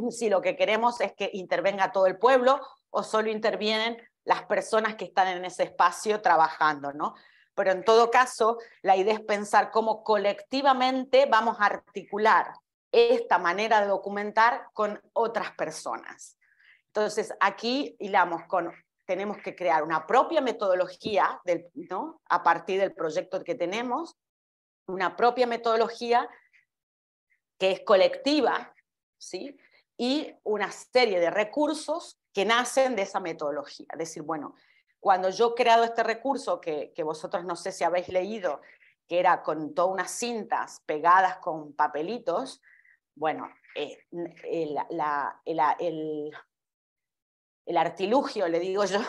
si lo que queremos es que intervenga todo el pueblo o solo intervienen las personas que están en ese espacio trabajando, ¿no? Pero en todo caso, la idea es pensar cómo colectivamente vamos a articular esta manera de documentar con otras personas. Entonces, aquí hilamos tenemos que crear una propia metodología, ¿no? A partir del proyecto que tenemos, una propia metodología que es colectiva, ¿sí? Y una serie de recursos que nacen de esa metodología. Es decir, bueno, cuando yo he creado este recurso, que vosotros no sé si habéis leído, que era con todas unas cintas pegadas con papelitos, bueno, el artilugio, le digo yo,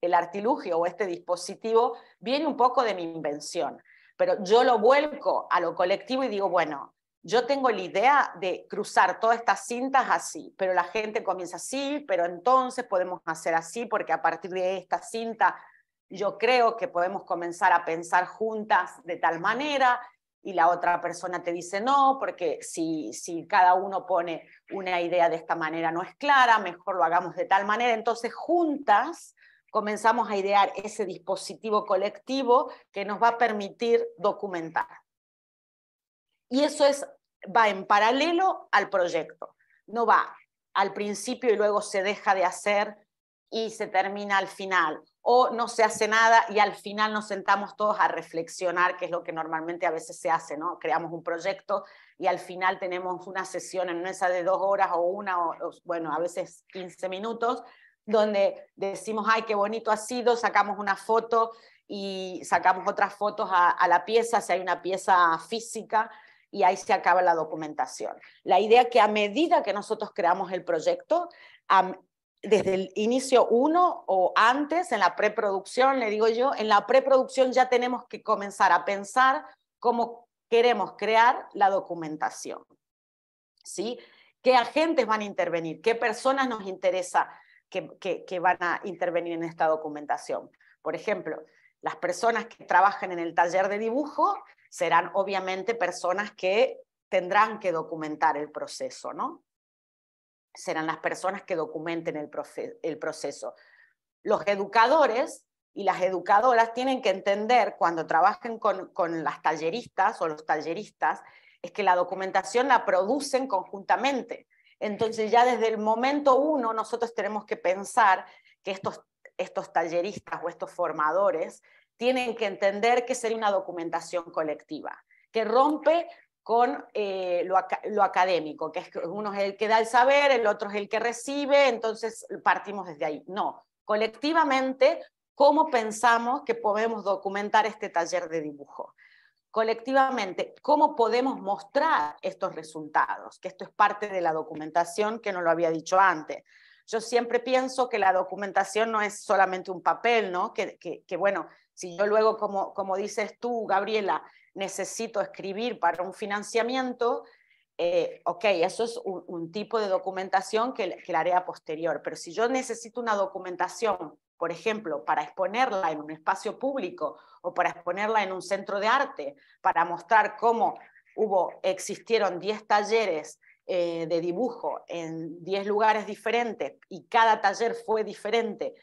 el artilugio o este dispositivo viene un poco de mi invención, pero yo lo vuelco a lo colectivo y digo, bueno, yo tengo la idea de cruzar todas estas cintas así, pero la gente comienza así, pero entonces podemos hacer así, porque a partir de esta cinta yo creo que podemos comenzar a pensar juntas de tal manera, y la otra persona te dice no, porque si cada uno pone una idea de esta manera no es clara, mejor lo hagamos de tal manera. Entonces juntas comenzamos a idear ese dispositivo colectivo que nos va a permitir documentar. Y eso va en paralelo al proyecto, no va al principio y luego se deja de hacer y se termina al final, o no se hace nada y al final nos sentamos todos a reflexionar, que es lo que normalmente a veces se hace, ¿no? Creamos un proyecto y al final tenemos una sesión en mesa de 2 horas o una, bueno, a veces 15 minutos, donde decimos, ay, qué bonito ha sido, sacamos una foto y sacamos otras fotos a la pieza, si hay una pieza física, y ahí se acaba la documentación. La idea es que a medida que nosotros creamos el proyecto, desde el inicio 1 o antes, en la preproducción, le digo yo, en la preproducción ya tenemos que comenzar a pensar cómo queremos crear la documentación, ¿sí? ¿Qué agentes van a intervenir? ¿Qué personas nos interesa que van a intervenir en esta documentación? Por ejemplo, las personas que trabajan en el taller de dibujo serán obviamente personas que tendrán que documentar el proceso, ¿no? Serán las personas que documenten el proceso. Los educadores y las educadoras tienen que entender, cuando trabajen con las talleristas o los talleristas, es que la documentación la producen conjuntamente. Entonces ya desde el momento 1 nosotros tenemos que pensar que estos talleristas o estos formadores tienen que entender que sería una documentación colectiva, que rompe con lo académico, que es que uno es el que da el saber, el otro es el que recibe, entonces partimos desde ahí. No, colectivamente, ¿cómo pensamos que podemos documentar este taller de dibujo? Colectivamente, ¿cómo podemos mostrar estos resultados? Que esto es parte de la documentación, que no lo había dicho antes. Yo siempre pienso que la documentación no es solamente un papel, ¿no? Que bueno, si yo luego, como dices tú, Gabriela, necesito escribir para un financiamiento, ok, eso es un tipo de documentación que la haré a posterior, pero si yo necesito una documentación, por ejemplo, para exponerla en un espacio público o para exponerla en un centro de arte, para mostrar cómo existieron 10 talleres de dibujo en 10 lugares diferentes y cada taller fue diferente,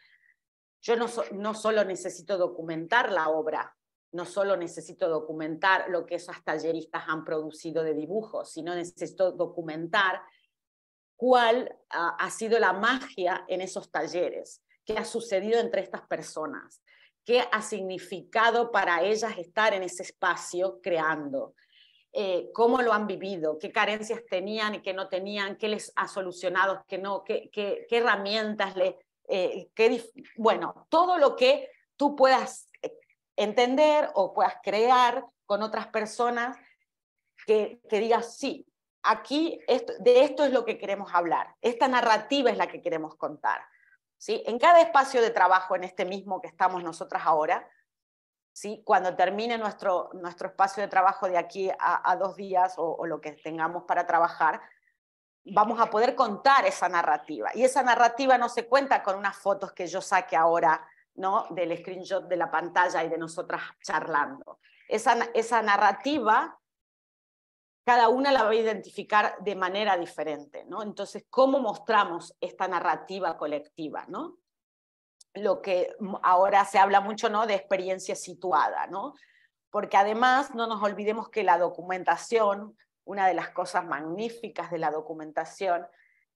yo no solo necesito documentar la obra, no solo necesito documentar lo que esos talleristas han producido de dibujos, sino necesito documentar cuál ha sido la magia en esos talleres, qué ha sucedido entre estas personas, qué ha significado para ellas estar en ese espacio creando, cómo lo han vivido, qué carencias tenían y qué no tenían, qué les ha solucionado, qué no, qué herramientas bueno, todo lo que tú puedas entender o puedas crear con otras personas que digas, sí, aquí de esto es lo que queremos hablar, esta narrativa es la que queremos contar, ¿sí? En cada espacio de trabajo, en este mismo que estamos nosotras ahora, ¿sí? Cuando termine nuestro espacio de trabajo de aquí a 2 días o lo que tengamos para trabajar, vamos a poder contar esa narrativa. Y esa narrativa no se cuenta con unas fotos que yo saque ahora, ¿no? Del screenshot de la pantalla y de nosotras charlando. Esa narrativa, cada una la va a identificar de manera diferente, ¿no? Entonces, ¿cómo mostramos esta narrativa colectiva, ¿no? Lo que ahora se habla mucho, ¿no? De experiencia situada, ¿no? Porque además no nos olvidemos que la documentación, una de las cosas magníficas de la documentación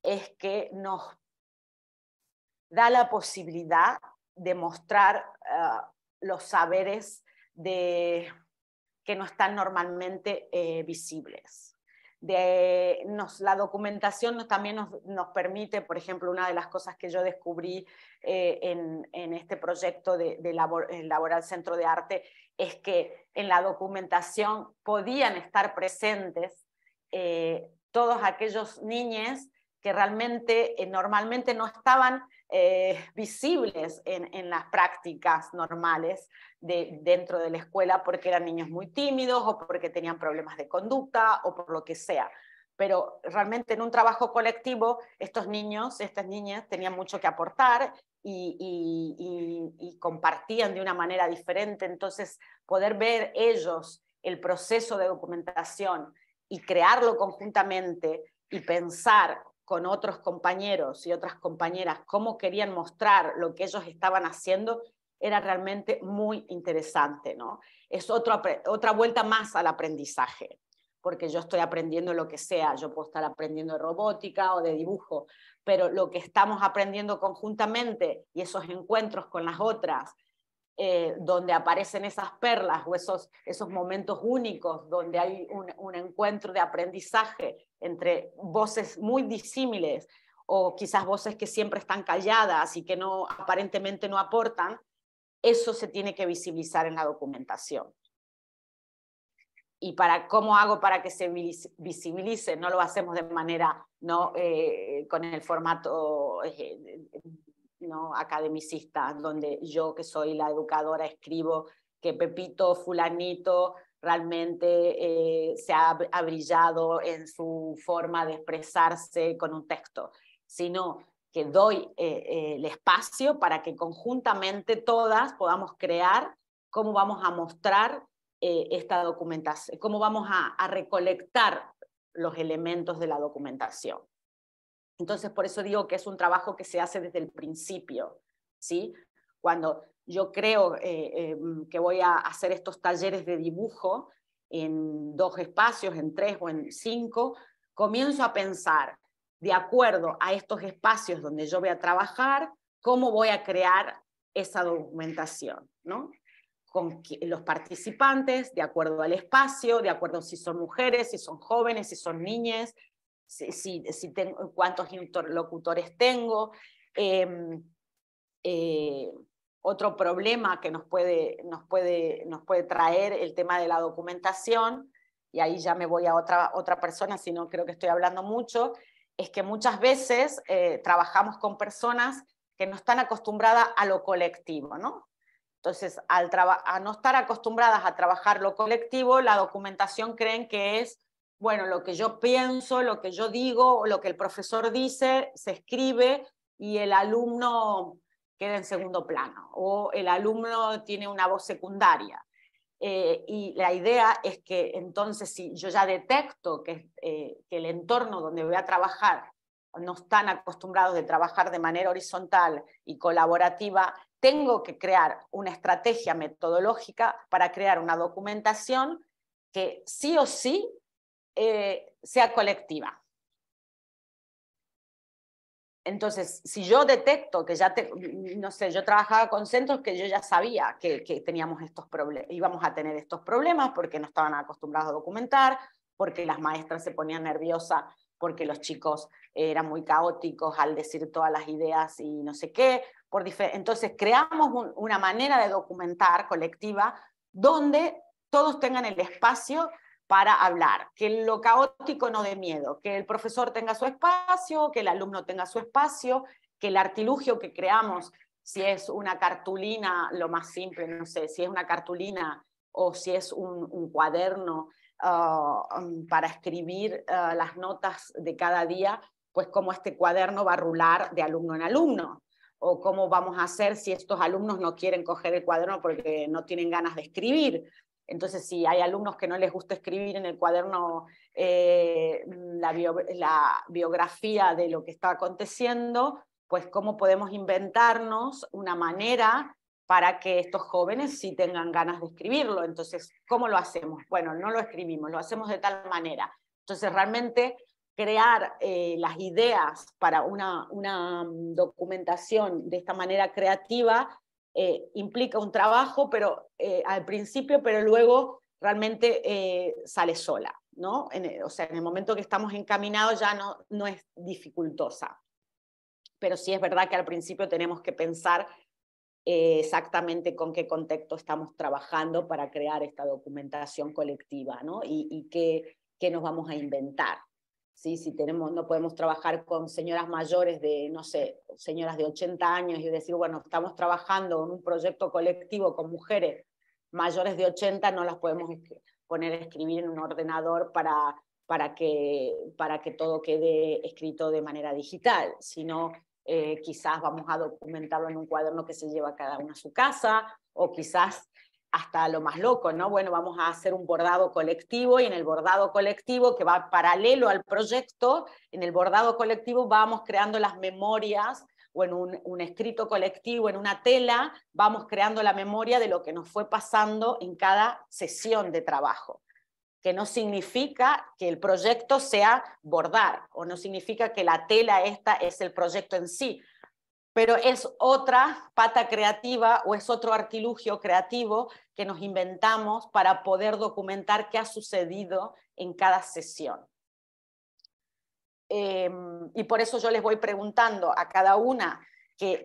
es que nos da la posibilidad de mostrar los saberes que no están normalmente visibles. La documentación también nos permite, por ejemplo, una de las cosas que yo descubrí en este proyecto de Laboral Centro de Arte es que en la documentación podían estar presentes todos aquellos niños que realmente normalmente no estaban visibles en las prácticas normales dentro de la escuela porque eran niños muy tímidos o porque tenían problemas de conducta o por lo que sea. Pero realmente en un trabajo colectivo estos niños, estas niñas tenían mucho que aportar y compartían de una manera diferente. Entonces poder ver ellos el proceso de documentación y crearlo conjuntamente y pensar con otros compañeros y otras compañeras cómo querían mostrar lo que ellos estaban haciendo, era realmente muy interesante, ¿no? Es otra vuelta más al aprendizaje, porque yo estoy aprendiendo lo que sea, yo puedo estar aprendiendo de robótica o de dibujo, pero lo que estamos aprendiendo conjuntamente y esos encuentros con las otras, donde aparecen esas perlas o esos momentos únicos, donde hay un encuentro de aprendizaje entre voces muy disímiles, o quizás voces que siempre están calladas y que aparentemente no aportan, eso se tiene que visibilizar en la documentación. Y ¿cómo hago para que se visibilice? No lo hacemos de manera, con el formato no academicista, donde yo, que soy la educadora, escribo que Pepito, fulanito, realmente se ha brillado en su forma de expresarse con un texto, sino que doy el espacio para que conjuntamente todas podamos crear cómo vamos a mostrar esta documentación, cómo vamos a recolectar los elementos de la documentación. Entonces, por eso digo que es un trabajo que se hace desde el principio, ¿sí? Cuando yo creo que voy a hacer estos talleres de dibujo en 2 espacios, en 3 o en 5, comienzo a pensar, de acuerdo a estos espacios donde yo voy a trabajar, cómo voy a crear esa documentación, ¿no? Con los participantes, de acuerdo al espacio, de acuerdo si son mujeres, si son jóvenes, si son niñas, cuántos interlocutores tengo. Otro problema que nos puede traer el tema de la documentación, y ahí ya me voy a otra persona, si no creo que estoy hablando mucho, es que muchas veces trabajamos con personas que no están acostumbradas a lo colectivo, ¿no? Entonces, a no estar acostumbradas a trabajar lo colectivo, la documentación creen que es, bueno, lo que yo pienso, lo que yo digo, lo que el profesor dice, se escribe y el alumno queda en segundo plano, o el alumno tiene una voz secundaria. Y la idea es que entonces, si yo ya detecto que el entorno donde voy a trabajar no están acostumbrados de trabajar de manera horizontal y colaborativa, tengo que crear una estrategia metodológica para crear una documentación que sí o sí sea colectiva. Entonces, si yo detecto que no sé, yo trabajaba con centros que yo ya sabía que teníamos íbamos a tener estos problemas porque no estaban acostumbrados a documentar, porque las maestras se ponían nerviosas, porque los chicos eran muy caóticos al decir todas las ideas y no sé qué. Entonces, creamos una manera de documentar colectiva donde todos tengan el espacio para hablar, que lo caótico no dé miedo, que el profesor tenga su espacio, que el alumno tenga su espacio, que el artilugio que creamos, si es una cartulina, lo más simple, no sé, si es una cartulina o si es un cuaderno para escribir las notas de cada día, pues cómo este cuaderno va a rular de alumno en alumno, o cómo vamos a hacer si estos alumnos no quieren coger el cuaderno porque no tienen ganas de escribir. Entonces, si hay alumnos que no les gusta escribir en el cuaderno la biografía de lo que está aconteciendo, pues cómo podemos inventarnos una manera para que estos jóvenes sí tengan ganas de escribirlo. Entonces, ¿cómo lo hacemos? Bueno, no lo escribimos, lo hacemos de tal manera. Entonces, realmente crear las ideas para una documentación de esta manera creativa implica un trabajo, pero al principio, pero luego realmente sale sola, ¿no? O sea, en el momento que estamos encaminados ya no es dificultosa. Pero sí es verdad que al principio tenemos que pensar exactamente con qué contexto estamos trabajando para crear esta documentación colectiva, ¿no? Y qué nos vamos a inventar. ¿Sí? Si no podemos trabajar con señoras mayores de, no sé, señoras de 80 años y decir, bueno, estamos trabajando en un proyecto colectivo con mujeres mayores de 80, no las podemos poner a escribir en un ordenador para que todo quede escrito de manera digital, sino quizás vamos a documentarlo en un cuaderno que se lleva cada uno a su casa, o quizás hasta lo más loco, ¿no? Bueno, vamos a hacer un bordado colectivo y en el bordado colectivo que va paralelo al proyecto, en el bordado colectivo vamos creando las memorias o en un escrito colectivo, en una tela, vamos creando la memoria de lo que nos fue pasando en cada sesión de trabajo. que no significa que el proyecto sea bordar, o no significa que la tela esta es el proyecto en sí, pero es otra pata creativa o es otro artilugio creativo que nos inventamos para poder documentar qué ha sucedido en cada sesión. Y por eso yo les voy preguntando a cada una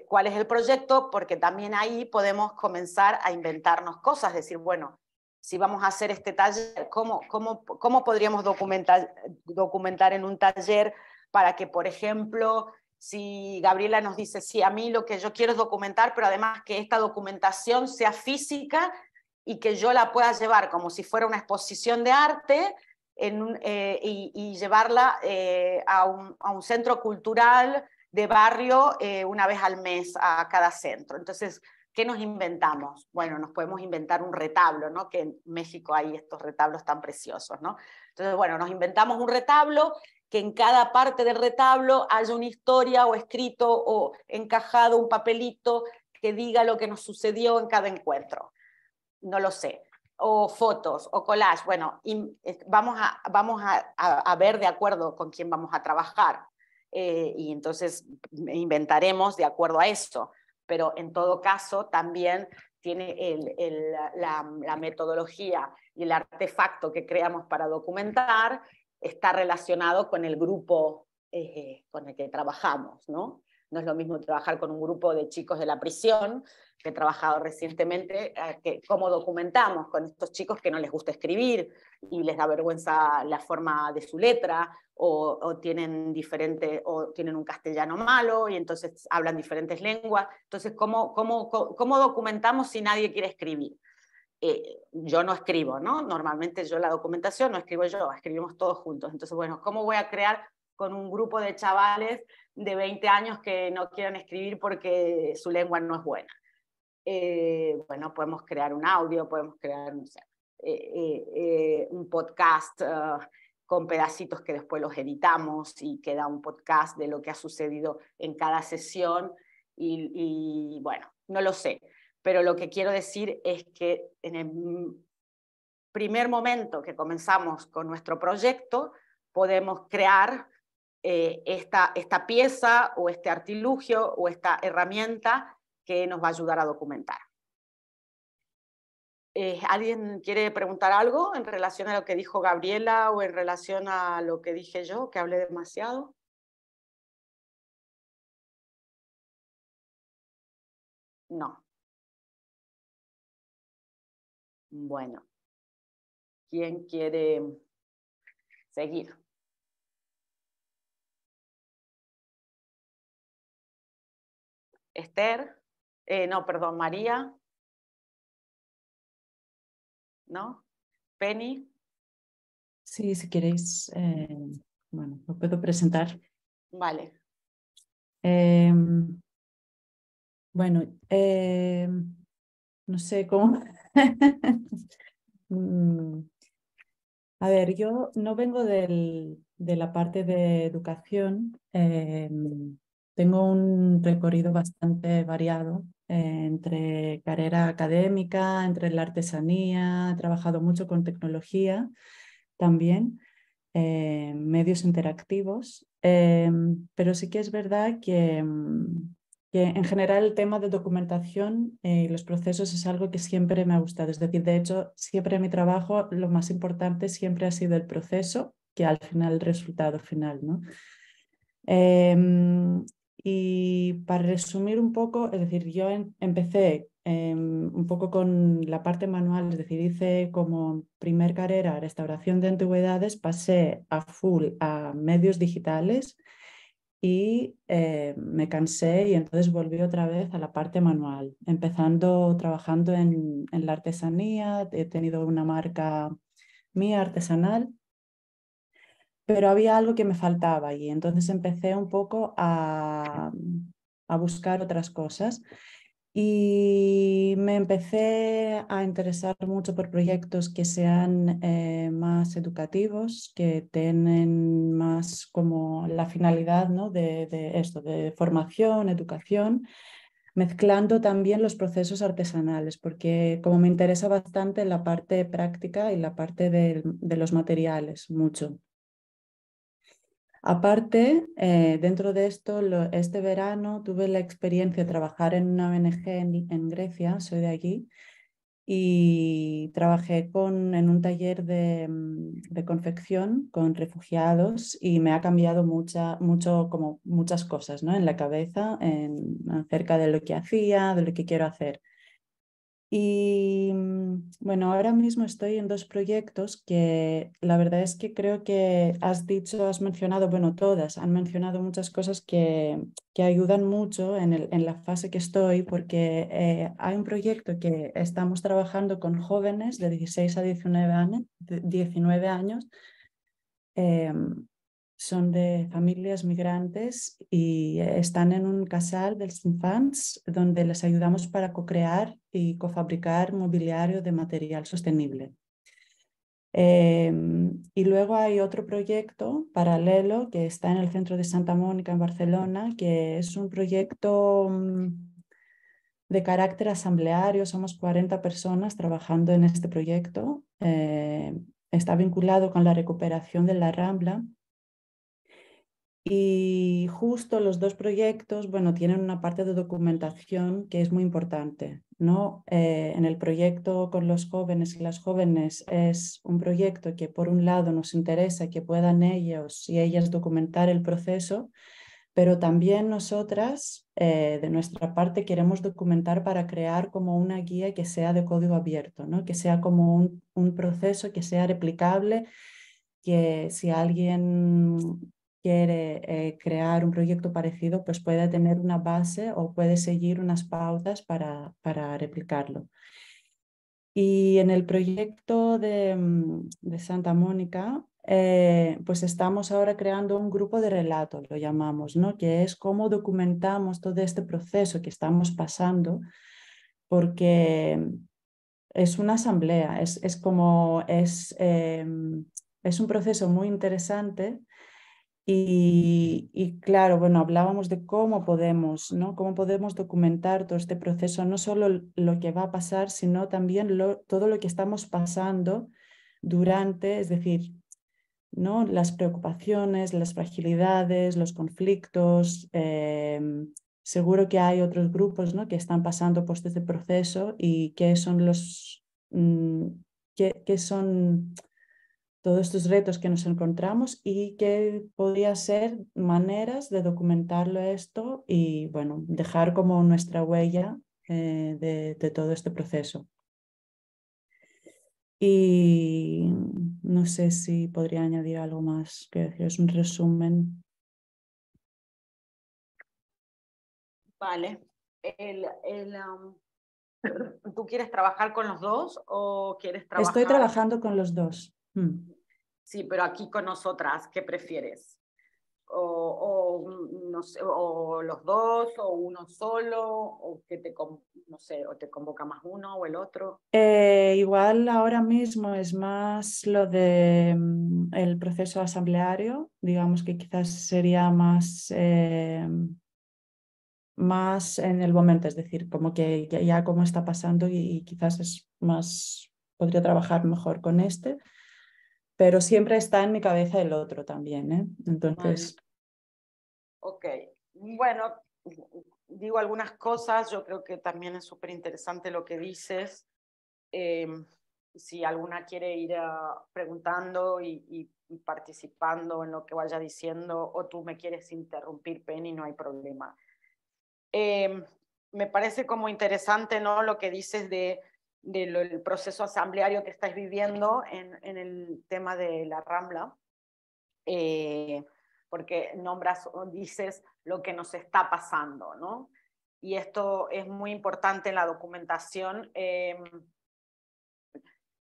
cuál es el proyecto, porque también ahí podemos comenzar a inventarnos cosas, decir, bueno, si vamos a hacer este taller, ¿cómo podríamos documentar en un taller para que, por ejemplo, si Gabriela nos dice, sí, a mí lo que yo quiero es documentar, pero además que esta documentación sea física y que yo la pueda llevar como si fuera una exposición de arte y llevarla a un centro cultural de barrio una vez al mes a cada centro. Entonces, ¿qué nos inventamos? Bueno, nos podemos inventar un retablo, ¿no? Que en México hay estos retablos tan preciosos, ¿no? Entonces, bueno, nos inventamos un retablo, que en cada parte del retablo haya una historia o escrito o encajado un papelito que diga lo que nos sucedió en cada encuentro. No lo sé. O fotos, o collage. Bueno, vamos a ver de acuerdo con quién vamos a trabajar. Y entonces inventaremos de acuerdo a eso. Pero en todo caso también tiene la metodología y el artefacto que creamos para documentar está relacionado con el grupo con el que trabajamos, ¿no? No es lo mismo trabajar con un grupo de chicos de la prisión, que he trabajado recientemente, que cómo documentamos con estos chicos que no les gusta escribir y les da vergüenza la forma de su letra, o tienen un castellano malo y entonces hablan diferentes lenguas. Entonces, ¿cómo documentamos si nadie quiere escribir? Yo no escribo, ¿no? Normalmente yo la documentación no escribo yo, escribimos todos juntos. Entonces, bueno, ¿cómo voy a crear con un grupo de chavales de 20 años que no quieran escribir porque su lengua no es buena? Bueno, podemos crear un audio, podemos crear, no sé, un podcast con pedacitos que después los editamos y queda un podcast de lo que ha sucedido en cada sesión y bueno, no lo sé. Pero lo que quiero decir es que en el primer momento que comenzamos con nuestro proyecto, podemos crear esta pieza o este artilugio o esta herramienta que nos va a ayudar a documentar. ¿Alguien quiere preguntar algo en relación a lo que dijo Gabriela o en relación a lo que dije yo, que hablé demasiado? No. Bueno. ¿Quién quiere seguir? Esther, no, perdón, María, ¿no? Penny. Sí, si queréis, bueno, lo puedo presentar. Vale. Bueno, no sé cómo. A ver, yo no vengo de la parte de educación. Tengo un recorrido bastante variado entre carrera académica, entre la artesanía, he trabajado mucho con tecnología también, medios interactivos, pero sí que es verdad que en general el tema de documentación y los procesos es algo que siempre me ha gustado. Es decir, de hecho, siempre en mi trabajo lo más importante siempre ha sido el proceso que al final el resultado final, ¿no? Y para resumir un poco, es decir, yo empecé un poco con la parte manual, es decir, hice como primer carrera restauración de antigüedades, pasé a full a medios digitales y me cansé y entonces volví otra vez a la parte manual, empezando trabajando en la artesanía, he tenido una marca mía artesanal, pero había algo que me faltaba y entonces empecé un poco a buscar otras cosas y me empecé a interesar mucho por proyectos que sean más educativos, que tienen más como la finalidad, ¿no? de esto, de formación, educación. mezclando también los procesos artesanales, porque como me interesa bastante la parte práctica y la parte de los materiales, mucho. Aparte, dentro de esto, este verano tuve la experiencia de trabajar en una ONG en Grecia, soy de allí, y trabajé en un taller de confección con refugiados y me ha cambiado mucho, como muchas cosas, ¿no? En la cabeza acerca de lo que hacía, de lo que quiero hacer. Y bueno, ahora mismo estoy en dos proyectos que la verdad es que creo que has mencionado, bueno, todas han mencionado muchas cosas que ayudan mucho en la fase que estoy, porque hay un proyecto que estamos trabajando con jóvenes de 16 a 19 años. Son de familias migrantes y están en un casal dels infants donde les ayudamos para co-crear y cofabricar mobiliario de material sostenible. Y luego hay otro proyecto paralelo que está en el centro de Santa Mónica en Barcelona, que es un proyecto de carácter asambleario. Somos 40 personas trabajando en este proyecto. Está vinculado con la recuperación de la Rambla. Y justo los dos proyectos, bueno, tienen una parte de documentación que es muy importante, ¿no? En el proyecto con los jóvenes y las jóvenes es un proyecto que por un lado nos interesa que puedan ellos y ellas documentar el proceso, pero también nosotras, de nuestra parte, queremos documentar para crear como una guía que sea de código abierto, ¿no? Que sea como un proceso que sea replicable, que si alguien quiere crear un proyecto parecido, pues puede tener una base o puede seguir unas pautas para replicarlo. Y en el proyecto de Santa Mónica, pues estamos ahora creando un grupo de relato, lo llamamos, ¿no? Que es cómo documentamos todo este proceso que estamos pasando, porque es una asamblea, es un proceso muy interesante. Y claro, bueno, hablábamos de cómo podemos, ¿no? Cómo podemos documentar todo este proceso, no solo lo que va a pasar, sino también todo lo que estamos pasando durante, es decir, ¿no? Las preocupaciones, las fragilidades, los conflictos. Seguro que hay otros grupos, ¿no? Que están pasando por este proceso y qué son qué son todos estos retos que nos encontramos y qué podría ser maneras de documentarlo esto y, bueno, dejar como nuestra huella de todo este proceso. Y no sé si podría añadir algo más, que decir, es un resumen. Vale. ¿Tú quieres trabajar con los dos o quieres Estoy trabajar? trabajando con los dos. Sí, pero aquí con nosotras, ¿qué prefieres? No sé, o los dos, o uno solo, o no sé, o te convoca más uno o el otro. Igual ahora mismo es más lo de el proceso asambleario, digamos que quizás sería más en el momento, es decir, como que ya como está pasando y quizás es más, podría trabajar mejor con este, pero siempre está en mi cabeza el otro también, ¿eh? Entonces... Ok, bueno, digo algunas cosas, yo creo que también es súper interesante lo que dices. Si alguna quiere ir preguntando y participando en lo que vaya diciendo, o tú me quieres interrumpir, Penny, no hay problema. Me parece como interesante, ¿no? Lo que dices del proceso asambleario que estáis viviendo en el tema de la Rambla, porque nombras o dices lo que nos está pasando, ¿no? Y esto es muy importante en la documentación.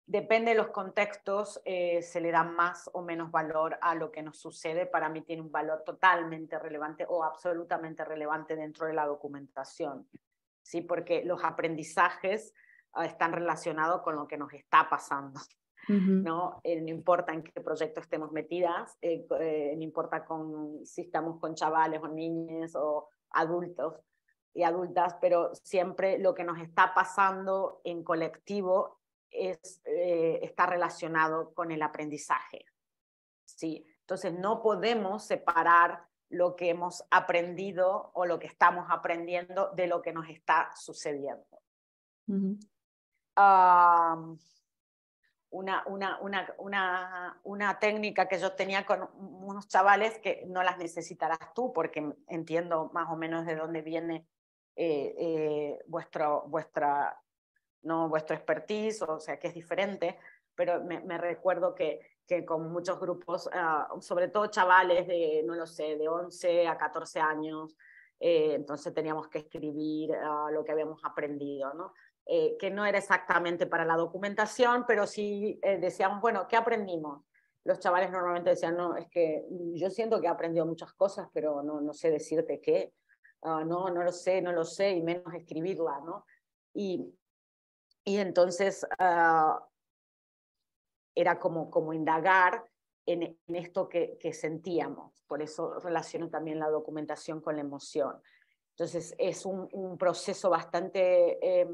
Depende de los contextos, se le da más o menos valor a lo que nos sucede. Para mí tiene un valor totalmente relevante o absolutamente relevante dentro de la documentación, ¿sí? Porque los aprendizajes están relacionados con lo que nos está pasando, ¿no? No importa en qué proyecto estemos metidas, no importa si estamos con chavales o niños o adultos, y adultas, pero siempre lo que nos está pasando en colectivo está relacionado con el aprendizaje. ¿Sí? Entonces no podemos separar lo que hemos aprendido o lo que estamos aprendiendo de lo que nos está sucediendo. Una técnica que yo tenía con unos chavales, que no las necesitarás tú porque entiendo más o menos de dónde viene vuestro expertise, o sea que es diferente, pero me recuerdo que con muchos grupos, sobre todo chavales de, no lo sé, de 11 a 14 años, entonces teníamos que escribir lo que habíamos aprendido, ¿no? Que no era exactamente para la documentación, pero sí decíamos, bueno, ¿qué aprendimos? Los chavales normalmente decían, no, es que yo siento que he aprendido muchas cosas, pero no sé decirte qué, no lo sé, y menos escribirla, ¿no? Y entonces era como indagar en esto que sentíamos. Por eso relaciono también la documentación con la emoción. Entonces es un proceso bastante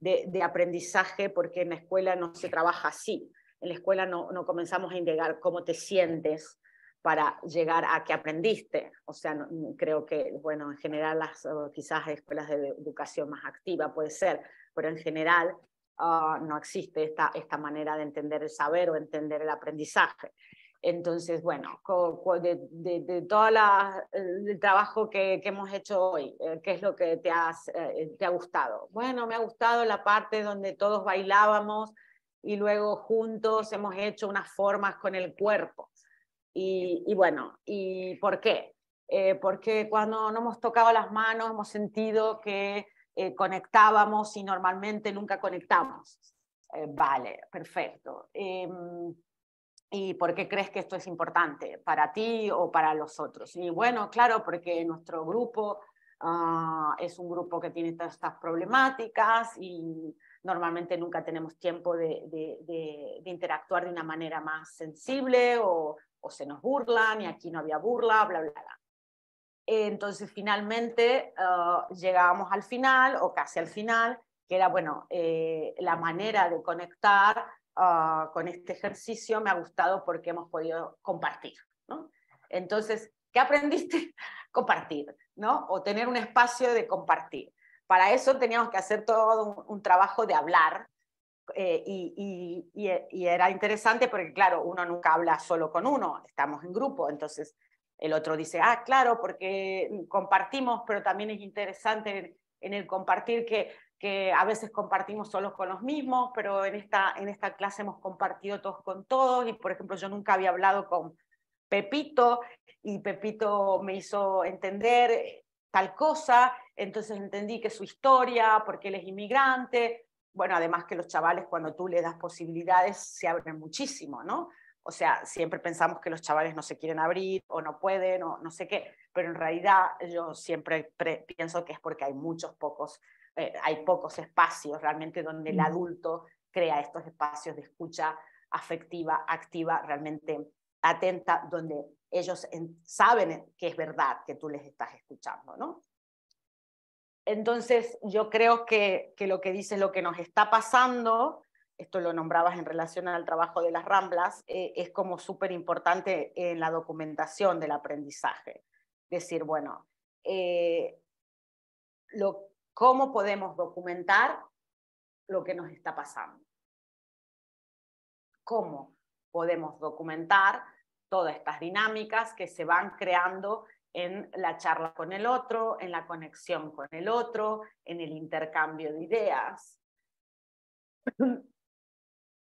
de aprendizaje, porque en la escuela no se trabaja así. En la escuela no comenzamos a indagar cómo te sientes para llegar a qué aprendiste. O sea, creo que, bueno, en general quizás escuelas de educación más activa puede ser, pero en general no existe esta manera de entender el saber o entender el aprendizaje. Entonces, bueno, de todo el trabajo que hemos hecho hoy, ¿qué es lo que te ha gustado? Bueno, me ha gustado la parte donde todos bailábamos y luego juntos hemos hecho unas formas con el cuerpo. Y bueno, ¿y por qué? Porque cuando nos hemos tocado las manos hemos sentido que conectábamos y normalmente nunca conectamos. Vale, perfecto. ¿Y por qué crees que esto es importante? ¿Para ti o para los otros? Y bueno, claro, porque nuestro grupo es un grupo que tiene todas estas problemáticas y normalmente nunca tenemos tiempo de interactuar de una manera más sensible o se nos burlan y aquí no había burla, bla, bla, bla. Entonces finalmente llegábamos al final o casi al final, que era, bueno, la manera de conectar con este ejercicio me ha gustado porque hemos podido compartir, ¿no? Entonces, ¿qué aprendiste? Compartir, ¿no? O tener un espacio de compartir. Para eso teníamos que hacer todo un trabajo de hablar, y era interesante porque, claro, uno nunca habla solo con uno, estamos en grupo, entonces el otro dice, claro, porque compartimos, pero también es interesante en el compartir que a veces compartimos solos con los mismos, pero en esta clase hemos compartido todos con todos, y por ejemplo yo nunca había hablado con Pepito, y Pepito me hizo entender tal cosa, entonces entendí que su historia, porque él es inmigrante. Bueno, además que los chavales, cuando tú les das posibilidades, se abren muchísimo, ¿no? O sea, siempre pensamos que los chavales no se quieren abrir o no pueden o no sé qué, pero en realidad yo siempre pienso que es porque hay pocos espacios realmente donde el adulto crea estos espacios de escucha afectiva, activa, realmente atenta, donde ellos saben que es verdad que tú les estás escuchando, ¿no? Entonces yo creo que lo que dice lo que nos está pasando, esto lo nombrabas en relación al trabajo de las Ramblas, es como súper importante en la documentación del aprendizaje. Decir, bueno, ¿cómo podemos documentar lo que nos está pasando? ¿Cómo podemos documentar todas estas dinámicas que se van creando en la charla con el otro, en la conexión con el otro, en el intercambio de ideas?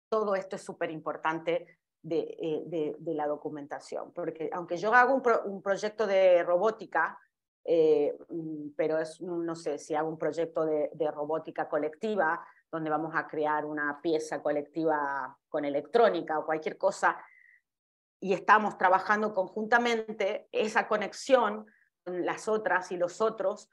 Todo esto es súper importante de la documentación, porque aunque yo hago un proyecto de robótica, pero no sé, si hago un proyecto de robótica colectiva, donde vamos a crear una pieza colectiva con electrónica o cualquier cosa, y estamos trabajando conjuntamente, esa conexión con las otras y los otros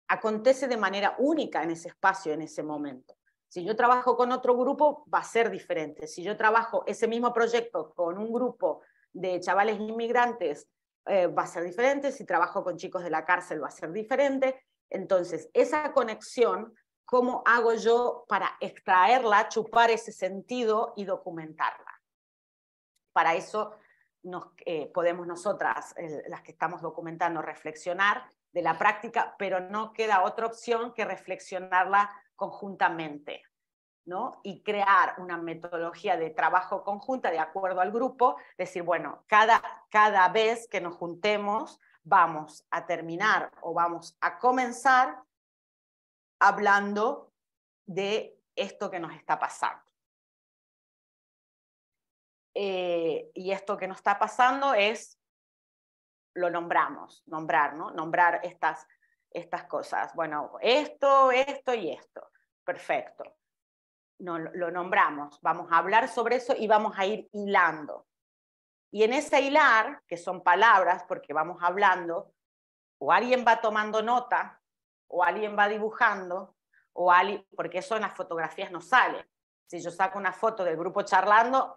acontece de manera única en ese espacio, en ese momento. Si yo trabajo con otro grupo, va a ser diferente. Si yo trabajo ese mismo proyecto con un grupo de chavales inmigrantes, va a ser diferente. Si trabajo con chicos de la cárcel, va a ser diferente. Entonces, esa conexión, ¿cómo hago yo para extraerla, chupar ese sentido y documentarla? Para eso podemos nosotras, las que estamos documentando, reflexionar de la práctica, pero no queda otra opción que reflexionarla conjuntamente, ¿no? Y crear una metodología de trabajo conjunta de acuerdo al grupo, decir, bueno, cada vez que nos juntemos vamos a terminar o vamos a comenzar hablando de esto que nos está pasando. Y esto que nos está pasando lo nombramos, nombrar, ¿no? Nombrar estas cosas. Bueno, esto y esto. Perfecto. No, lo nombramos, vamos a hablar sobre eso y vamos a ir hilando. Y en ese hilar, que son palabras, porque vamos hablando, o alguien va tomando nota, o alguien va dibujando, porque eso en las fotografías no sale. Si yo saco una foto del grupo charlando,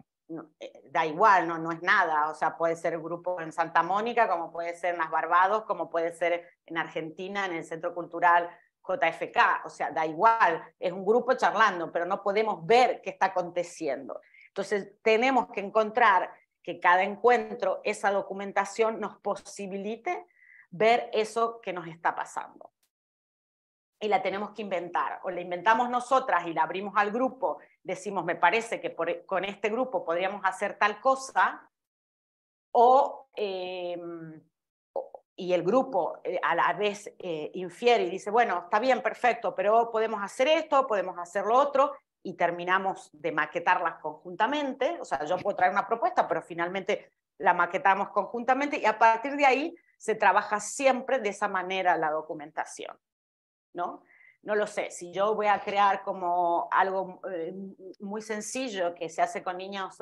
da igual, no es nada. O sea, puede ser el grupo en Santa Mónica, como puede ser en las Barbados, como puede ser en Argentina, en el Centro Cultural JFK. O sea, da igual, es un grupo charlando, pero no podemos ver qué está aconteciendo. Entonces, tenemos que encontrar que cada encuentro, esa documentación nos posibilite ver eso que nos está pasando. Y la tenemos que inventar, o la inventamos nosotras y la abrimos al grupo, decimos, me parece que con este grupo podríamos hacer tal cosa, y el grupo a la vez infiere y dice, bueno, está bien, perfecto, pero podemos hacer esto, podemos hacer lo otro, y terminamos de maquetarlas conjuntamente. O sea, yo puedo traer una propuesta, pero finalmente la maquetamos conjuntamente, y a partir de ahí se trabaja siempre de esa manera la documentación, ¿no? No lo sé, si yo voy a crear como algo muy sencillo que se hace con niños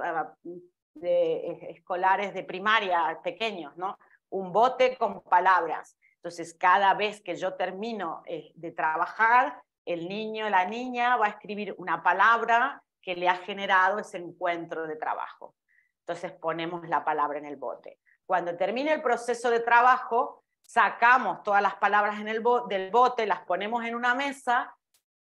escolares de primaria pequeños, ¿no? Un bote con palabras. Entonces, cada vez que yo termino de trabajar, el niño o la niña va a escribir una palabra que le ha generado ese encuentro de trabajo. Entonces, ponemos la palabra en el bote. Cuando termine el proceso de trabajo, sacamos todas las palabras del bote, las ponemos en una mesa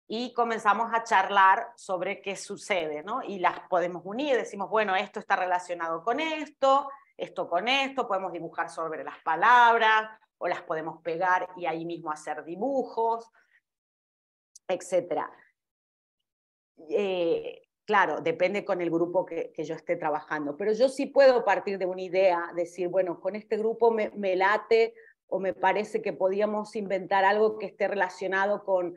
y comenzamos a charlar sobre qué sucede, ¿no? Y las podemos unir, decimos, bueno, esto está relacionado con esto con esto, podemos dibujar sobre las palabras, o las podemos pegar y ahí mismo hacer dibujos, etc. Claro, depende con el grupo que yo esté trabajando, pero yo sí puedo partir de una idea, decir, bueno, con este grupo me late, o me parece que podíamos inventar algo que esté relacionado con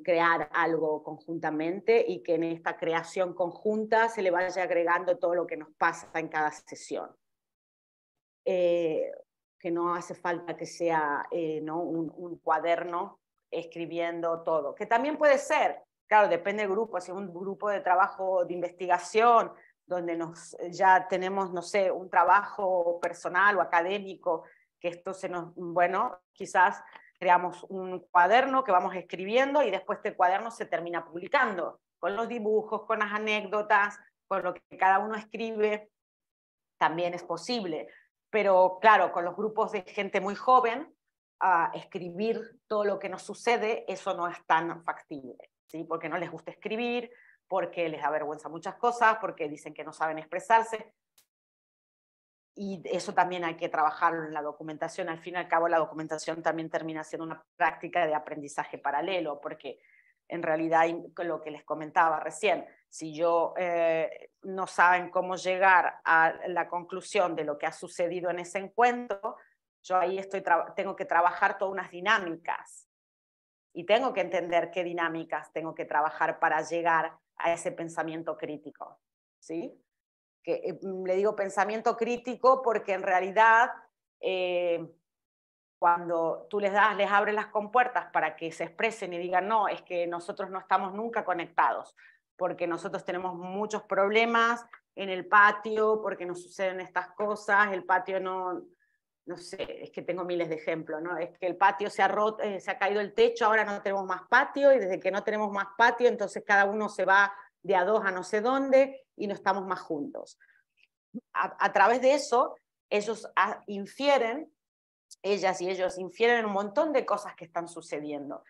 crear algo conjuntamente, y que en esta creación conjunta se le vaya agregando todo lo que nos pasa en cada sesión. Que no hace falta que sea ¿no? un cuaderno escribiendo todo, que también puede ser, claro, depende del grupo. Si es un grupo de trabajo de investigación, donde ya tenemos, no sé, un trabajo personal o académico, que esto bueno, quizás creamos un cuaderno que vamos escribiendo, y después este cuaderno se termina publicando, con los dibujos, con las anécdotas, con lo que cada uno escribe, también es posible. Pero claro, con los grupos de gente muy joven, escribir todo lo que nos sucede, eso no es tan factible, ¿sí? Porque no les gusta escribir, porque les da vergüenza muchas cosas, porque dicen que no saben expresarse. Y eso también hay que trabajarlo en la documentación. Al fin y al cabo, la documentación también termina siendo una práctica de aprendizaje paralelo, porque en realidad, lo que les comentaba recién, si yo no saben cómo llegar a la conclusión de lo que ha sucedido en ese encuentro, yo ahí tengo que trabajar todas unas dinámicas, y tengo que entender qué dinámicas tengo que trabajar para llegar a ese pensamiento crítico, ¿sí? Que le digo pensamiento crítico porque en realidad cuando tú les abres las compuertas para que se expresen y digan, no, es que nosotros no estamos nunca conectados, porque nosotros tenemos muchos problemas en el patio, porque nos suceden estas cosas, el patio no sé, es que tengo miles de ejemplos, ¿no? Es que el patio se ha caído el techo, ahora no tenemos más patio, y desde que no tenemos más patio, entonces cada uno se va de a dos a no sé dónde, y no estamos más juntos. A través de eso, ellos infieren ellas y ellos infieren un montón de cosas que están sucediendo.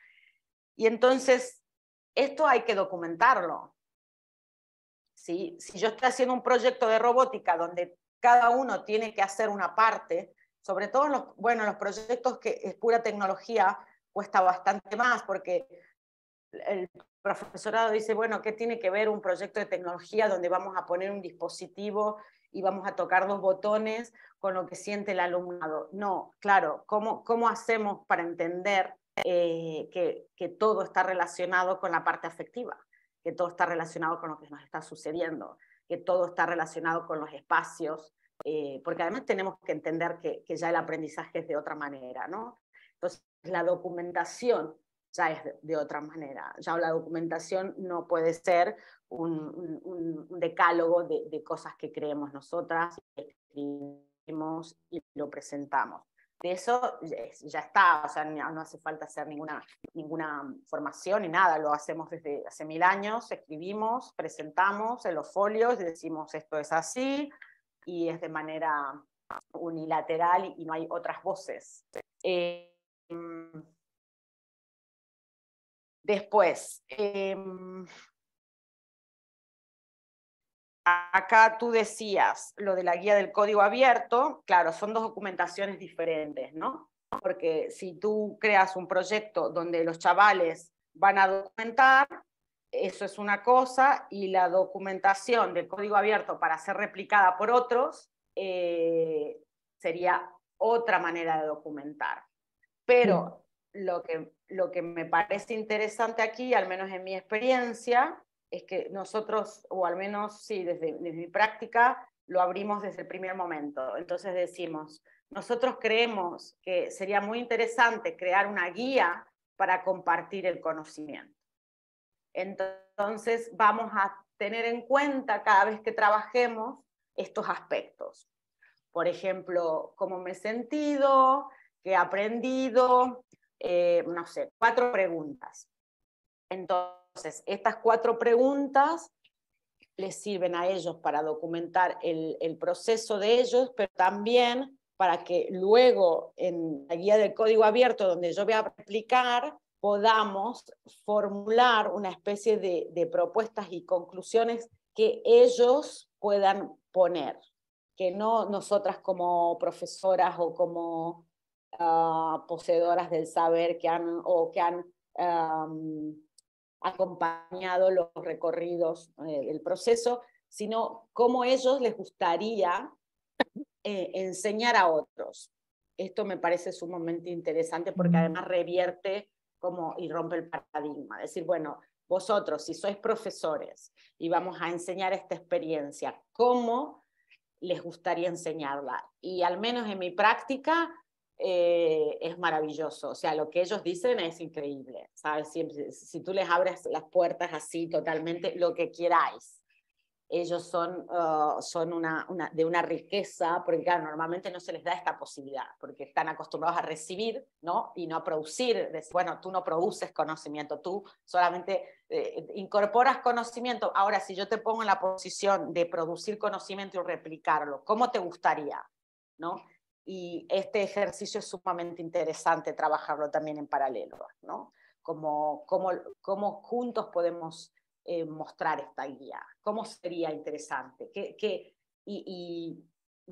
Y entonces, esto hay que documentarlo. ¿Sí? Si yo estoy haciendo un proyecto de robótica donde cada uno tiene que hacer una parte, sobre todo en los proyectos que es pura tecnología, cuesta bastante más, porque el profesorado dice, bueno, ¿qué tiene que ver un proyecto de tecnología donde vamos a poner un dispositivo y vamos a tocar 2 botones con lo que siente el alumnado? No, claro, ¿cómo hacemos para entender que todo está relacionado con la parte afectiva? Que todo está relacionado con lo que nos está sucediendo, que todo está relacionado con los espacios, porque además tenemos que entender que ya el aprendizaje es de otra manera, ¿no? Entonces, la documentación ya es de otra manera. Ya la documentación no puede ser un decálogo de cosas que creemos nosotras, escribimos y lo presentamos. De eso ya está, o sea, no hace falta hacer ninguna formación ni nada, lo hacemos desde hace 1000 años, escribimos, presentamos en los folios y decimos esto es así, y es de manera unilateral y no hay otras voces. Después, acá tú decías lo de la guía del código abierto, claro, son 2 documentaciones diferentes, ¿no? Porque si tú creas un proyecto donde los chavales van a documentar, eso es una cosa, y la documentación del código abierto para ser replicada por otros sería otra manera de documentar. Pero lo que me parece interesante aquí, al menos en mi experiencia, es que nosotros, o al menos sí, desde mi práctica, lo abrimos desde el primer momento. Entonces decimos, nosotros creemos que sería muy interesante crear una guía para compartir el conocimiento. Entonces vamos a tener en cuenta cada vez que trabajemos estos aspectos. Por ejemplo, cómo me he sentido, qué he aprendido, no sé, 4 preguntas. Entonces, estas 4 preguntas les sirven a ellos para documentar el proceso de ellos, pero también para que luego en la guía del código abierto, donde yo voy a replicar, podamos formular una especie de propuestas y conclusiones que ellos puedan poner, que no nosotras como profesoras o como poseedoras del saber que han acompañado los recorridos del proceso, sino cómo ellos les gustaría enseñar a otros. Esto me parece sumamente interesante porque además revierte y rompe el paradigma. Es decir, bueno, vosotros, si sois profesores y vamos a enseñar esta experiencia, ¿cómo les gustaría enseñarla? Y al menos en mi práctica es maravilloso. O sea, lo que ellos dicen es increíble, ¿sabes? Si tú les abres las puertas así totalmente, lo que queráis. Ellos son de una riqueza, porque claro, normalmente no se les da esta posibilidad, porque están acostumbrados a recibir, ¿no? Y no a producir. Bueno, tú no produces conocimiento, tú solamente incorporas conocimiento. Ahora, si yo te pongo en la posición de producir conocimiento y replicarlo, ¿cómo te gustaría? ¿No? Y este ejercicio es sumamente interesante trabajarlo también en paralelo, ¿no? Como juntos podemos mostrar esta guía, cómo sería interesante, y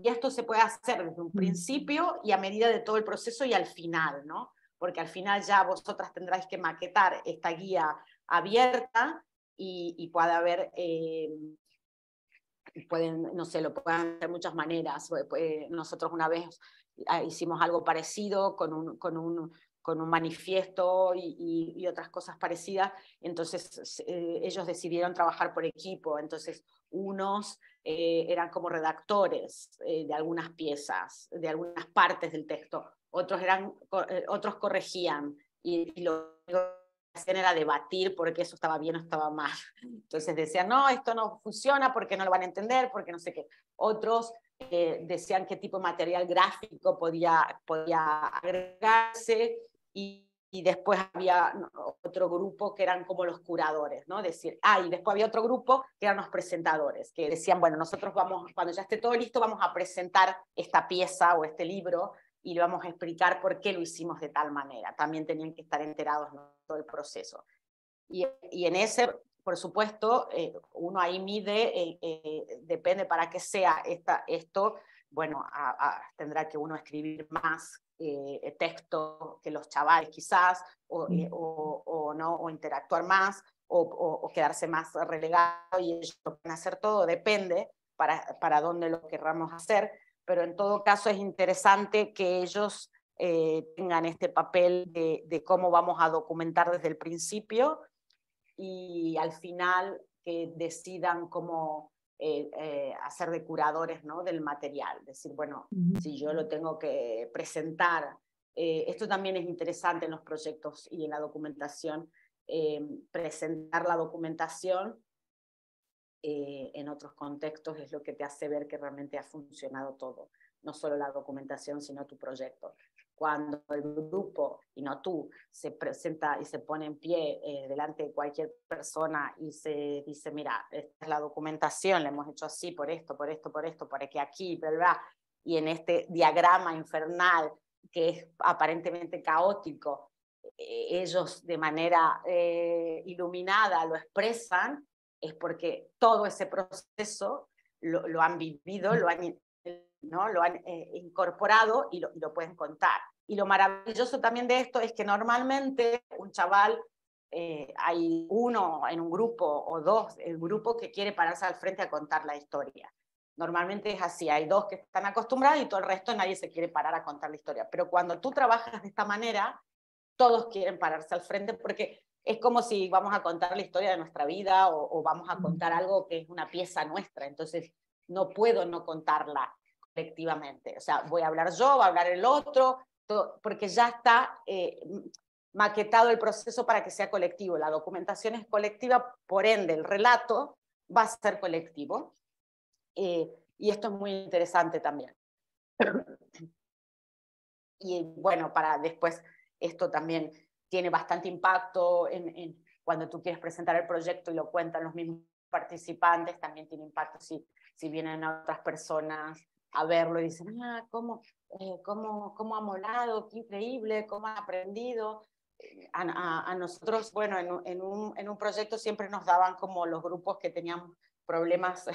esto se puede hacer desde un principio y a medida de todo el proceso y al final, ¿no? Porque al final ya vosotras tendráis que maquetar esta guía abierta y puede haber, no sé, lo pueden hacer de muchas maneras. Nosotros una vez hicimos algo parecido con un manifiesto y otras cosas parecidas, entonces ellos decidieron trabajar por equipo, entonces unos eran como redactores de algunas piezas, de algunas partes del texto, otros corregían, y lo que hacían era debatir porque eso estaba bien o estaba mal. Entonces decían, no, esto no funciona porque no lo van a entender, porque no sé qué. Otros decían qué tipo de material gráfico podía agregarse, y después había otro grupo que eran como los curadores, ¿no? Y después había otro grupo que eran los presentadores, que decían, bueno, nosotros cuando ya esté todo listo, vamos a presentar esta pieza o este libro y le vamos a explicar por qué lo hicimos de tal manera. También tenían que estar enterados de todo el proceso. Y en ese, por supuesto, uno ahí mide, depende para qué sea esto, bueno, tendrá que uno escribir más texto que los chavales quizás, o no, o interactuar más, o quedarse más relegado y ellos lo pueden hacer todo, depende para dónde lo querramos hacer, pero en todo caso es interesante que ellos tengan este papel de cómo vamos a documentar desde el principio y al final que decidan cómo hacer de curadores, ¿no?, del material. Decir, bueno, si yo lo tengo que presentar, esto también es interesante en los proyectos y en la documentación, presentar la documentación en otros contextos es lo que te hace ver que realmente ha funcionado todo, no solo la documentación, sino tu proyecto. Cuando el grupo, y no tú, se presenta y se pone en pie delante de cualquier persona y se dice, mira, esta es la documentación, la hemos hecho así, por esto, por esto, por esto, por aquí, bla, bla, y en este diagrama infernal que es aparentemente caótico, ellos de manera iluminada lo expresan, es porque todo ese proceso lo han vivido, lo han incorporado y lo pueden contar. Y lo maravilloso también de esto es que normalmente un chaval, hay uno en un grupo o dos, el grupo que quiere pararse al frente a contar la historia. Normalmente es así, hay dos que están acostumbrados y todo el resto nadie se quiere parar a contar la historia. Pero cuando tú trabajas de esta manera, todos quieren pararse al frente porque es como si vamos a contar la historia de nuestra vida o vamos a contar algo que es una pieza nuestra. Entonces no puedo no contarla colectivamente. O sea, voy a hablar yo, va a hablar el otro, todo, porque ya está maquetado el proceso para que sea colectivo. La documentación es colectiva, por ende el relato va a ser colectivo. Y esto es muy interesante también. Y bueno, para después, esto también tiene bastante impacto cuando tú quieres presentar el proyecto y lo cuentan los mismos participantes, también tiene impacto si vienen otras personas a verlo y dicen, cómo ha molado, qué increíble, cómo ha aprendido. A nosotros, bueno, en un proyecto siempre nos daban como los grupos que tenían problemas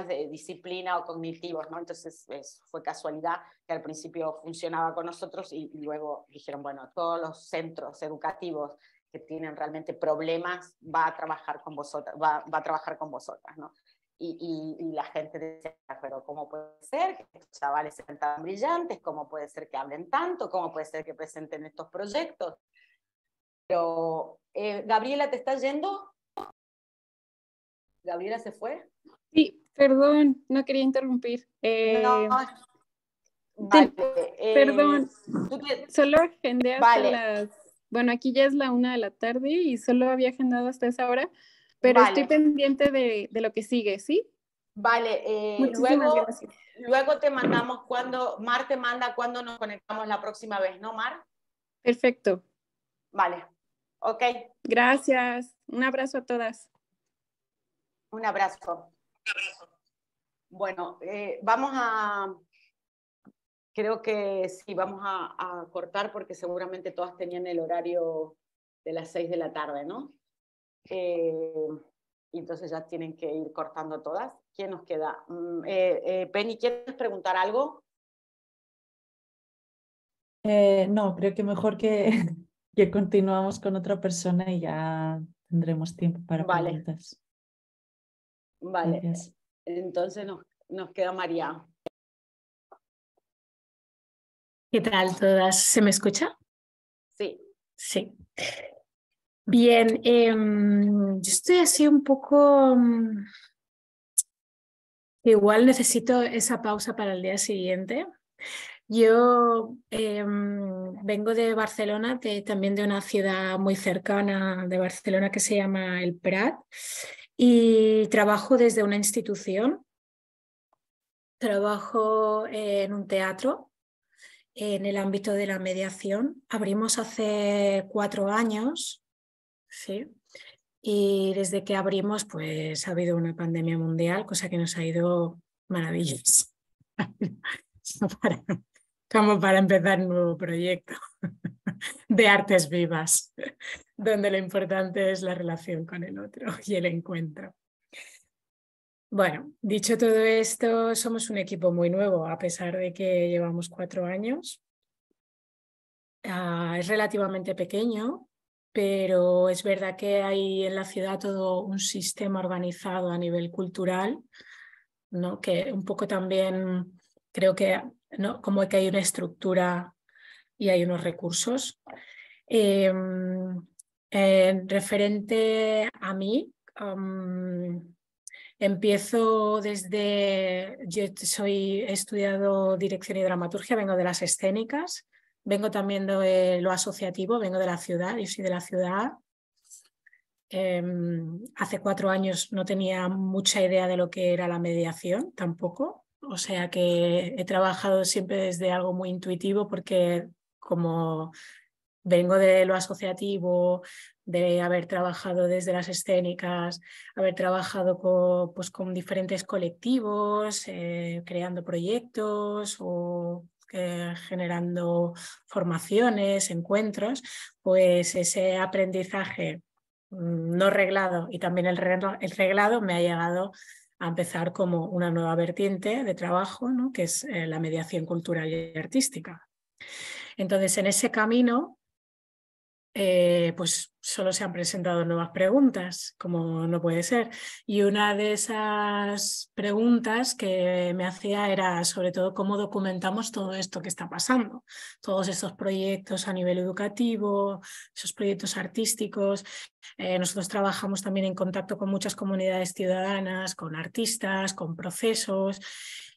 de disciplina o cognitivos, ¿no? Entonces fue casualidad que al principio funcionaba con nosotros y luego dijeron, bueno, todos los centros educativos que tienen realmente problemas va a trabajar con vosotras, va a trabajar con vosotras, ¿no? Y la gente decía, pero ¿cómo puede ser que estos chavales sean tan brillantes? ¿Cómo puede ser que hablen tanto? ¿Cómo puede ser que presenten estos proyectos? Pero, Gabriela, ¿te estás yendo? ¿Gabriela se fue? Sí, perdón, no quería interrumpir. No, vale. Perdón, solo agendé hasta vale. las... Bueno, aquí ya es la 1 de la tarde y solo había agendado hasta esa hora, pero vale. estoy pendiente de lo que sigue, ¿sí? Vale, Muchísimas gracias. Luego te mandamos Mar te manda cuando nos conectamos la próxima vez, ¿no, Mar? Perfecto. Vale, ok. Gracias, un abrazo a todas. Un abrazo. Bueno, vamos a... Creo que sí, vamos a cortar porque seguramente todas tenían el horario de las 6 de la tarde, ¿no? Y entonces ya tienen que ir cortando todas. ¿Quién nos queda? Penny, ¿quieres preguntar algo? No, creo que mejor que continuamos con otra persona y ya tendremos tiempo para preguntas. Vale, gracias. Entonces nos queda María. ¿Qué tal todas? ¿Se me escucha? Sí. Sí. Bien, yo estoy así un poco... igual necesito esa pausa para el día siguiente. Yo vengo de Barcelona, también de una ciudad muy cercana de Barcelona que se llama El Prat, y trabajo desde una institución. Trabajo en un teatro en el ámbito de la mediación. Abrimos hace 4 años, ¿sí? Y desde que abrimos, pues ha habido una pandemia mundial, cosa que nos ha ido maravillosa. como para empezar un nuevo proyecto de artes vivas, donde lo importante es la relación con el otro y el encuentro. Bueno, dicho todo esto, somos un equipo muy nuevo, a pesar de que llevamos 4 años. Es relativamente pequeño, pero es verdad que hay en la ciudad todo un sistema organizado a nivel cultural, ¿no? Que un poco también creo que, ¿no? Como que hay una estructura y hay unos recursos. Referente a mí, empiezo desde, he estudiado dirección y dramaturgia, vengo de las escénicas, vengo también de lo asociativo, vengo de la ciudad, yo soy de la ciudad. Hace 4 años no tenía mucha idea de lo que era la mediación tampoco, o sea que he trabajado siempre desde algo muy intuitivo porque como vengo de lo asociativo, de haber trabajado desde las escénicas, haber trabajado con diferentes colectivos, creando proyectos o generando formaciones, encuentros, pues ese aprendizaje no reglado y también el reglado me ha llegado a empezar como una nueva vertiente de trabajo, ¿no? Que es la mediación cultural y artística. Entonces, en ese camino, pues solo se han presentado nuevas preguntas, como no puede ser. Y una de esas preguntas que me hacía era sobre todo cómo documentamos todo esto que está pasando, todos estos proyectos a nivel educativo, esos proyectos artísticos. Nosotros trabajamos también en contacto con muchas comunidades ciudadanas, con artistas, con procesos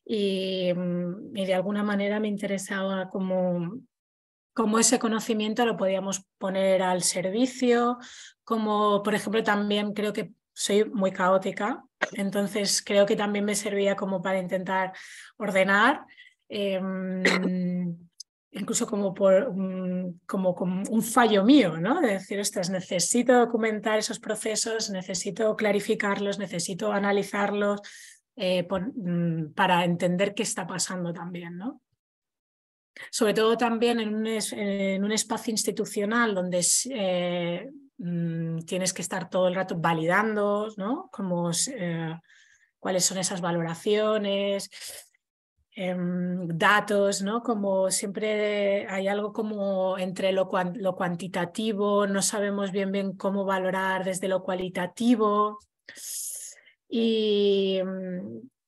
y de alguna manera me interesaba cómo ese conocimiento lo podíamos poner al servicio, como por ejemplo también creo que soy muy caótica, entonces creo que también me servía como para intentar ordenar, incluso como como un fallo mío, ¿no? De decir, ostras, necesito documentar esos procesos, necesito clarificarlos, necesito analizarlos para entender qué está pasando también, ¿no? Sobre todo también en un espacio institucional donde tienes que estar todo el rato validando, ¿no? Cuáles son esas valoraciones, datos, ¿no? Como siempre hay algo como entre lo cuantitativo, no sabemos bien cómo valorar desde lo cualitativo.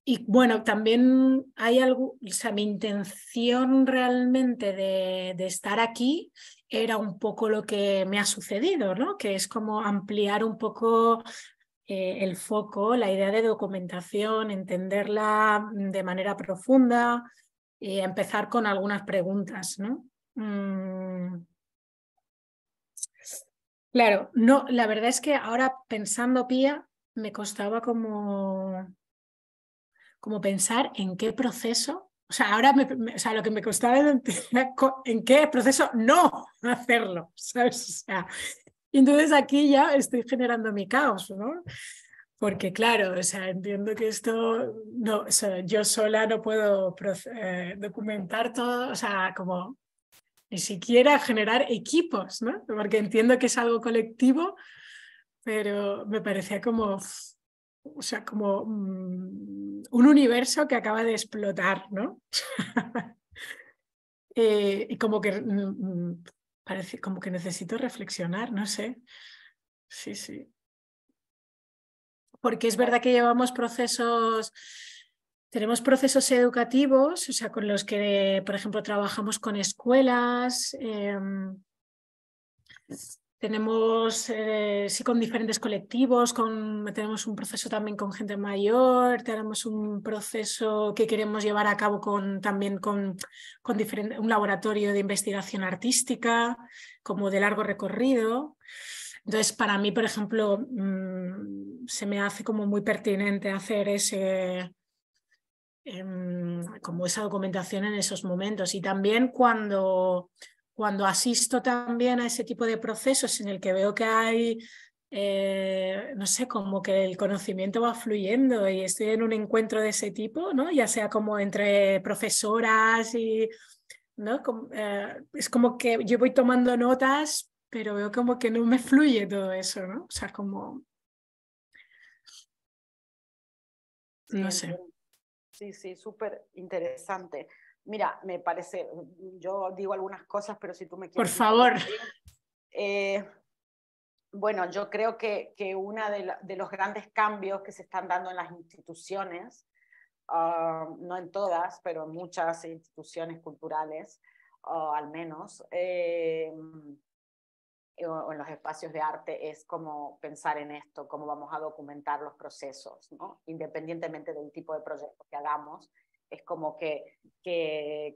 Y bueno, también hay algo, o sea, mi intención realmente de estar aquí era un poco lo que me ha sucedido, ¿no? Que es como ampliar un poco el foco, la idea de documentación, entenderla de manera profunda y empezar con algunas preguntas, ¿no? Claro, no, la verdad es que ahora pensando, Pía, me costaba como pensar en qué proceso, o sea, ahora o sea, lo que me costaba era en qué proceso no hacerlo, ¿sabes? O sea, y entonces aquí ya estoy generando mi caos, ¿no? Porque claro, o sea, entiendo que esto, no, o sea, yo sola no puedo documentar todo, o sea, como ni siquiera generar equipos, ¿no? Porque entiendo que es algo colectivo, pero me parecía como... O sea, como un universo que acaba de explotar, ¿no? Y como que parece como que necesito reflexionar, no sé. Sí, sí. Porque es verdad que tenemos procesos educativos, o sea, con los que, por ejemplo, trabajamos con escuelas. Tenemos, sí, con diferentes colectivos, tenemos un proceso también con gente mayor, tenemos un proceso que queremos llevar a cabo también con un laboratorio de investigación artística, como de largo recorrido. Entonces, para mí, por ejemplo, se me hace como muy pertinente hacer como esa documentación en esos momentos. Y también cuando asisto también a ese tipo de procesos en el que veo que hay, no sé, como que el conocimiento va fluyendo y estoy en un encuentro de ese tipo, ¿no? Ya sea como entre profesoras y ¿no? Es como que yo voy tomando notas, pero veo como que no me fluye todo eso, ¿no? O sea, como, Sí, no sé. entiendo. Sí, sí, súper interesante. Mira, me parece, yo digo algunas cosas, pero si tú me Por quieres favor. interrumpir. Bueno, yo creo que uno de los grandes cambios que se están dando en las instituciones, no en todas, pero en muchas instituciones culturales, al menos, o en los espacios de arte, es como pensar en esto, cómo vamos a documentar los procesos, ¿no? Independientemente del tipo de proyecto que hagamos. Es como que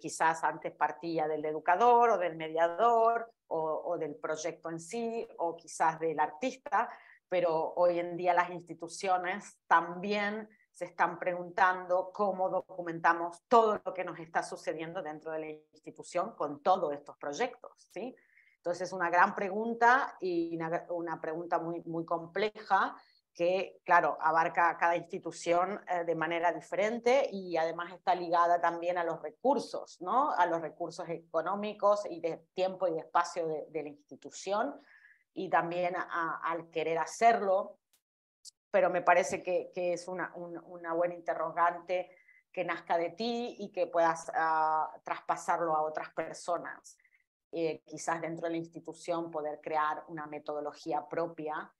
quizás antes partía del educador o del mediador o del proyecto en sí, o quizás del artista, pero hoy en día las instituciones también se están preguntando cómo documentamos todo lo que nos está sucediendo dentro de la institución con todos estos proyectos, ¿sí? Entonces, una gran pregunta y una pregunta muy, muy compleja que, claro, abarca a cada institución de manera diferente y además está ligada también a los recursos, ¿no? A los recursos económicos y de tiempo y de espacio de la institución y también al querer hacerlo. Pero me parece que es una buena interrogante que nazca de ti y que puedas traspasarlo a otras personas. Quizás dentro de la institución poder crear una metodología propia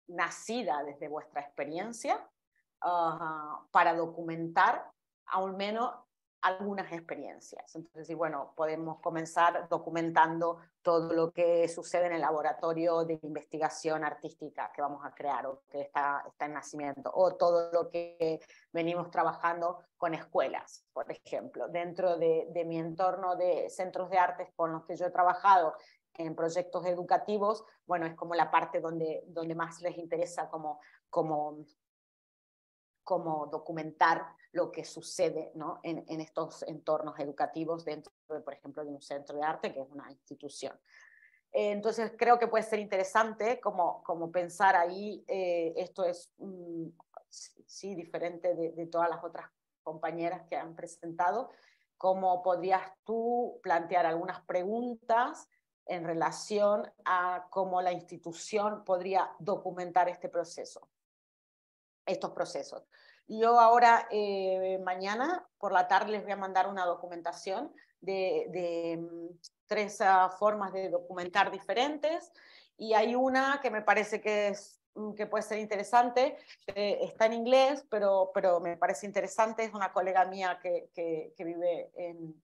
nacida desde vuestra experiencia para documentar al menos algunas experiencias. Entonces, y bueno, podemos comenzar documentando todo lo que sucede en el laboratorio de investigación artística que vamos a crear o que está en nacimiento, o todo lo que venimos trabajando con escuelas, por ejemplo. Dentro de mi entorno de centros de artes con los que yo he trabajado en proyectos educativos, bueno, es como la parte donde más les interesa como documentar lo que sucede, ¿no? en estos entornos educativos dentro, por ejemplo, de un centro de arte, que es una institución. Entonces, creo que puede ser interesante como pensar ahí, esto es, sí, diferente de todas las otras compañeras que han presentado, cómo podrías tú plantear algunas preguntas en relación a cómo la institución podría documentar este proceso, estos procesos. Yo ahora, mañana por la tarde, les voy a mandar una documentación de 3 formas de documentar diferentes, y hay una que me parece que puede ser interesante, está en inglés, pero me parece interesante, es una colega mía que vive en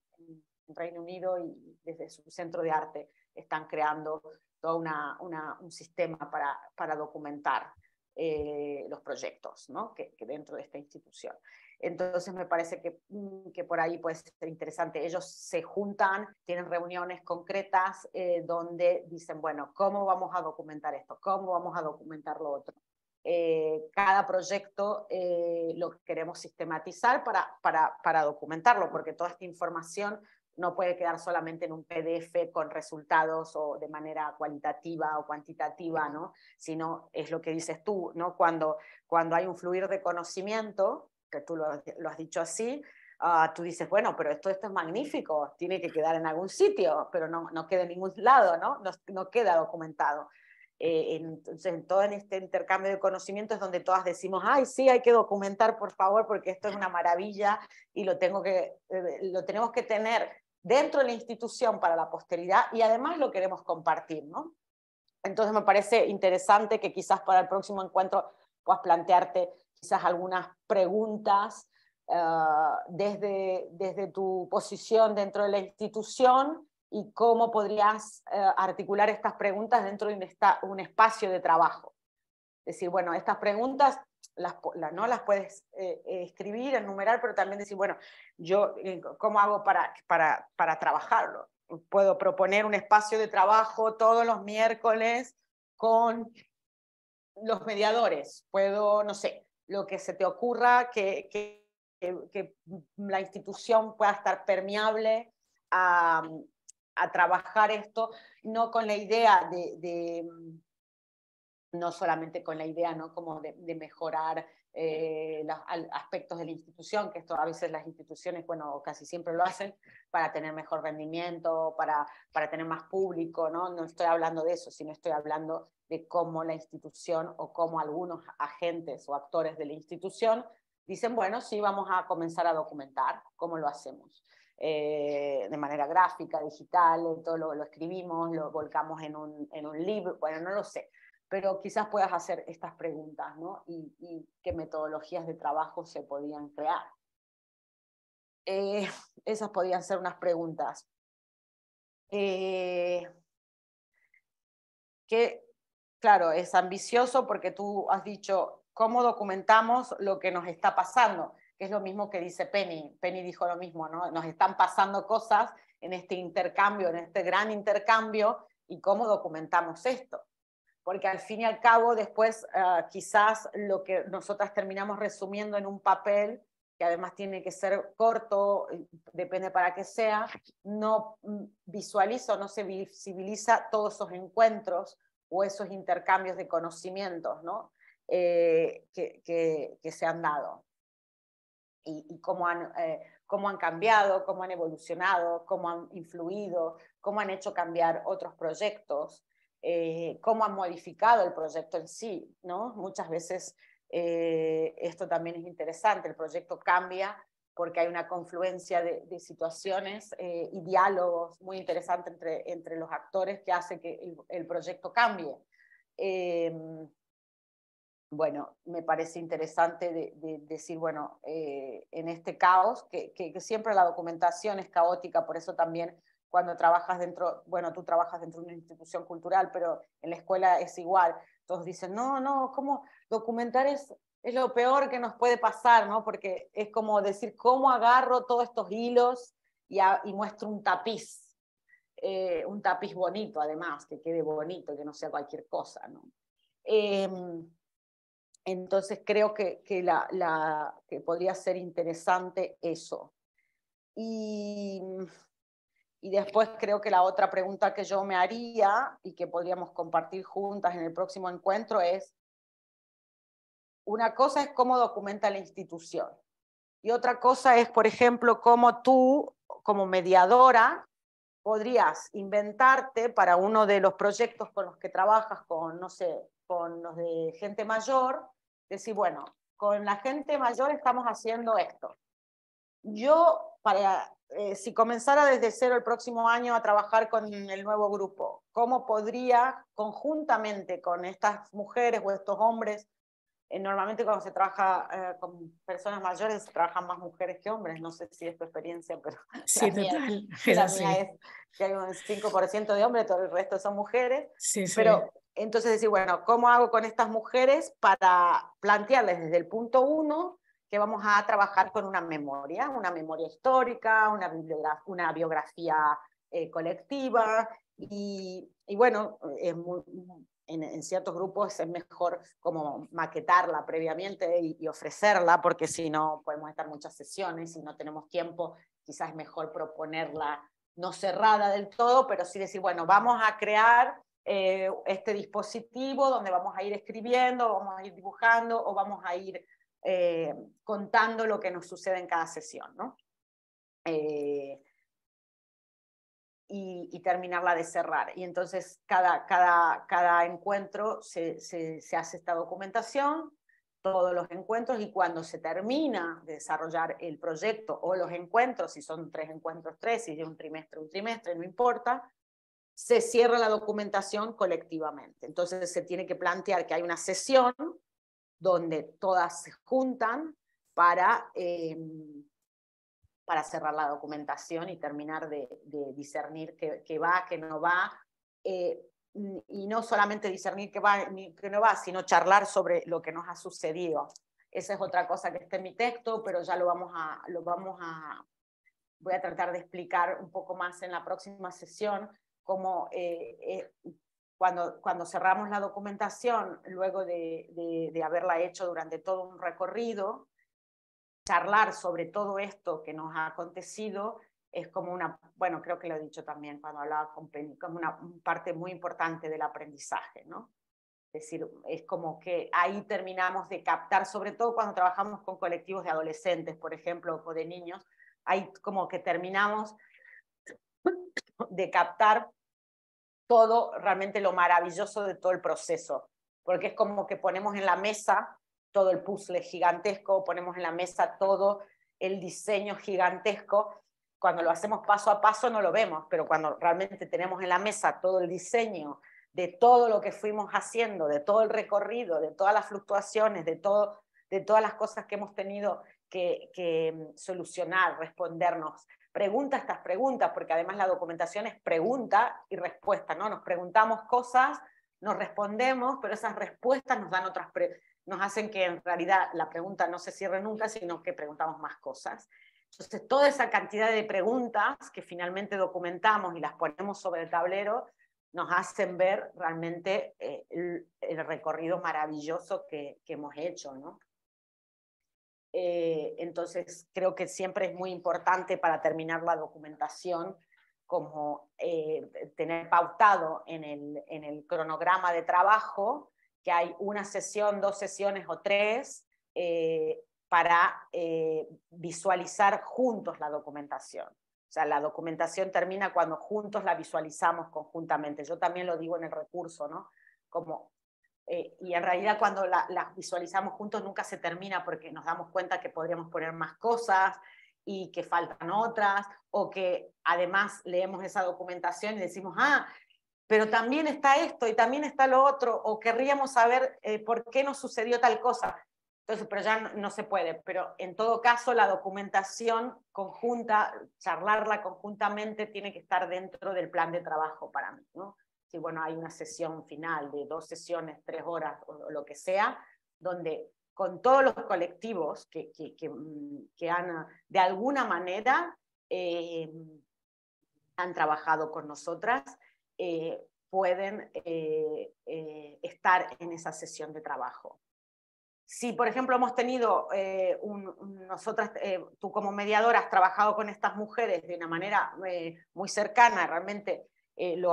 Reino Unido y desde su centro de arte están creando todo un sistema para documentar los proyectos, ¿no? que dentro de esta institución. Entonces me parece que por ahí puede ser interesante. Ellos se juntan, tienen reuniones concretas donde dicen, bueno, ¿cómo vamos a documentar esto? ¿Cómo vamos a documentar lo otro? Cada proyecto lo queremos sistematizar para documentarlo, porque toda esta información no puede quedar solamente en un PDF con resultados o de manera cualitativa o cuantitativa, ¿no? Sino es lo que dices tú, ¿no? Cuando hay un fluir de conocimiento, que tú lo has dicho así, tú dices, bueno, pero esto es magnífico, tiene que quedar en algún sitio, pero no queda en ningún lado, ¿no? No queda documentado. Entonces, en todo este intercambio de conocimientos donde todas decimos, ay, sí, hay que documentar, por favor, porque esto es una maravilla y lo tenemos que tener dentro de la institución para la posteridad y además lo queremos compartir, ¿no? Entonces me parece interesante que quizás para el próximo encuentro puedas plantearte quizás algunas preguntas desde tu posición dentro de la institución y cómo podrías articular estas preguntas dentro de un espacio de trabajo. Es decir, bueno, estas preguntas no las puedes escribir, enumerar, pero también decir, bueno, yo ¿cómo hago para trabajarlo? Puedo proponer un espacio de trabajo todos los miércoles con los mediadores. Puedo, no sé, lo que se te ocurra, que la institución pueda estar permeable a trabajar esto, no con la idea no solamente con la idea, ¿no? Como de mejorar los aspectos de la institución, que esto a veces las instituciones, bueno, casi siempre lo hacen, para tener mejor rendimiento, para tener más público, ¿no? No estoy hablando de eso, sino estoy hablando de cómo la institución o cómo algunos agentes o actores de la institución dicen, bueno, sí, vamos a comenzar a documentar, ¿cómo lo hacemos? De manera gráfica, digital, todo lo escribimos, lo volcamos en un libro, bueno, no lo sé, pero quizás puedas hacer estas preguntas, ¿no? Y qué metodologías de trabajo se podían crear. Esas podían ser unas preguntas. Que, claro, es ambicioso porque tú has dicho, ¿cómo documentamos lo que nos está pasando? Que es lo mismo que dice Penny. Penny dijo lo mismo, ¿no? Nos están pasando cosas en este intercambio, en este gran intercambio, y ¿cómo documentamos esto? Porque al fin y al cabo después quizás lo que nosotras terminamos resumiendo en un papel, que además tiene que ser corto, depende para qué sea, no visualiza o no se visibiliza todos esos encuentros o esos intercambios de conocimientos, ¿no? que se han dado. Y cómo han cambiado, cómo han evolucionado, cómo han influido, cómo han hecho cambiar otros proyectos, cómo han modificado el proyecto en sí, ¿no? Muchas veces esto también es interesante, el proyecto cambia porque hay una confluencia de situaciones y diálogos muy interesantes entre los actores que hace que el proyecto cambie. Bueno, me parece interesante de decir, bueno, en este caos, que siempre la documentación es caótica, por eso también cuando trabajas dentro, bueno, tú trabajas dentro de una institución cultural, pero en la escuela es igual. Todos dicen, no, ¿cómo documentar es lo peor que nos puede pasar, ¿no? Porque es como decir, ¿cómo agarro todos estos hilos y muestro un tapiz bonito además, que quede bonito, que no sea cualquier cosa, ¿no? Entonces creo que podría ser interesante eso. Y después creo que la otra pregunta que yo me haría y que podríamos compartir juntas en el próximo encuentro es, una cosa es cómo documenta la institución y otra cosa es, por ejemplo, cómo tú, como mediadora, podrías inventarte para uno de los proyectos con los que trabajas, con, no sé, con los de gente mayor, decir, bueno, con la gente mayor estamos haciendo esto. Yo, si comenzara desde cero el próximo año a trabajar con el nuevo grupo, ¿cómo podría, conjuntamente con estas mujeres o estos hombres, normalmente cuando se trabaja con personas mayores, se trabajan más mujeres que hombres, no sé si es tu experiencia, pero sí, total, la mía es que hay un 5% de hombres, todo el resto son mujeres, sí, sí. Pero entonces decir, bueno, ¿cómo hago con estas mujeres para plantearles desde el punto 1 que vamos a trabajar con una memoria histórica, una biografía colectiva, y bueno, en ciertos grupos es mejor como maquetarla previamente y ofrecerla, porque si no podemos estar muchas sesiones, si no tenemos tiempo, quizás es mejor proponerla no cerrada del todo, pero sí decir, bueno, vamos a crear este dispositivo donde vamos a ir escribiendo, vamos a ir dibujando o vamos a ir contando lo que nos sucede en cada sesión, ¿no? Y terminarla de cerrar. Y entonces cada encuentro se hace esta documentación, todos los encuentros, y cuando se termina de desarrollar el proyecto o los encuentros, si son 3 encuentros, 3, si es un trimestre, no importa, se cierra la documentación colectivamente. Entonces se tiene que plantear que hay una sesión donde todas se juntan para cerrar la documentación y terminar de discernir qué va, qué no va, y no solamente discernir qué va, qué no va, sino charlar sobre lo que nos ha sucedido. Esa es otra cosa que está en mi texto, pero ya voy a tratar de explicar un poco más en la próxima sesión, cómo cuando cerramos la documentación, luego de haberla hecho durante todo un recorrido, charlar sobre todo esto que nos ha acontecido es como bueno, creo que lo he dicho también cuando hablaba con Penny, como una parte muy importante del aprendizaje, ¿no? Es decir, es como que ahí terminamos de captar, sobre todo cuando trabajamos con colectivos de adolescentes, por ejemplo, o de niños, ahí como que terminamos de captar todo realmente lo maravilloso de todo el proceso, porque es como que ponemos en la mesa todo el puzzle gigantesco, ponemos en la mesa todo el diseño gigantesco. Cuando lo hacemos paso a paso no lo vemos, pero cuando realmente tenemos en la mesa todo el diseño de todo lo que fuimos haciendo, de todo el recorrido, de todas las fluctuaciones, de todas las cosas que hemos tenido que solucionar, respondernos, pregunta estas preguntas, porque además la documentación es pregunta y respuesta, ¿no? Nos preguntamos cosas, nos respondemos, pero esas respuestas nos dan nos hacen que en realidad la pregunta no se cierre nunca, sino que preguntamos más cosas. Entonces, toda esa cantidad de preguntas que finalmente documentamos y las ponemos sobre el tablero, nos hacen ver realmente el recorrido maravilloso que hemos hecho, ¿no? Entonces, creo que siempre es muy importante para terminar la documentación como tener pautado en el cronograma de trabajo que hay una sesión, 2 sesiones o 3 para visualizar juntos la documentación. O sea, la documentación termina cuando juntos la visualizamos conjuntamente. Yo también lo digo en el recurso, ¿no? Como y en realidad cuando las visualizamos juntos nunca se termina porque nos damos cuenta que podríamos poner más cosas y que faltan otras, o que además leemos esa documentación y decimos, ah, pero también está esto y también está lo otro, o querríamos saber por qué nos sucedió tal cosa. Entonces, pero ya no se puede. Pero en todo caso, la documentación conjunta, charlarla conjuntamente, tiene que estar dentro del plan de trabajo para mí, ¿no? Si bueno, hay una sesión final de 2 sesiones, 3 horas o lo que sea, donde con todos los colectivos que han de alguna manera han trabajado con nosotras, pueden estar en esa sesión de trabajo. Si, por ejemplo, hemos tenido, nosotras, tú como mediadora has trabajado con estas mujeres de una manera muy cercana, realmente el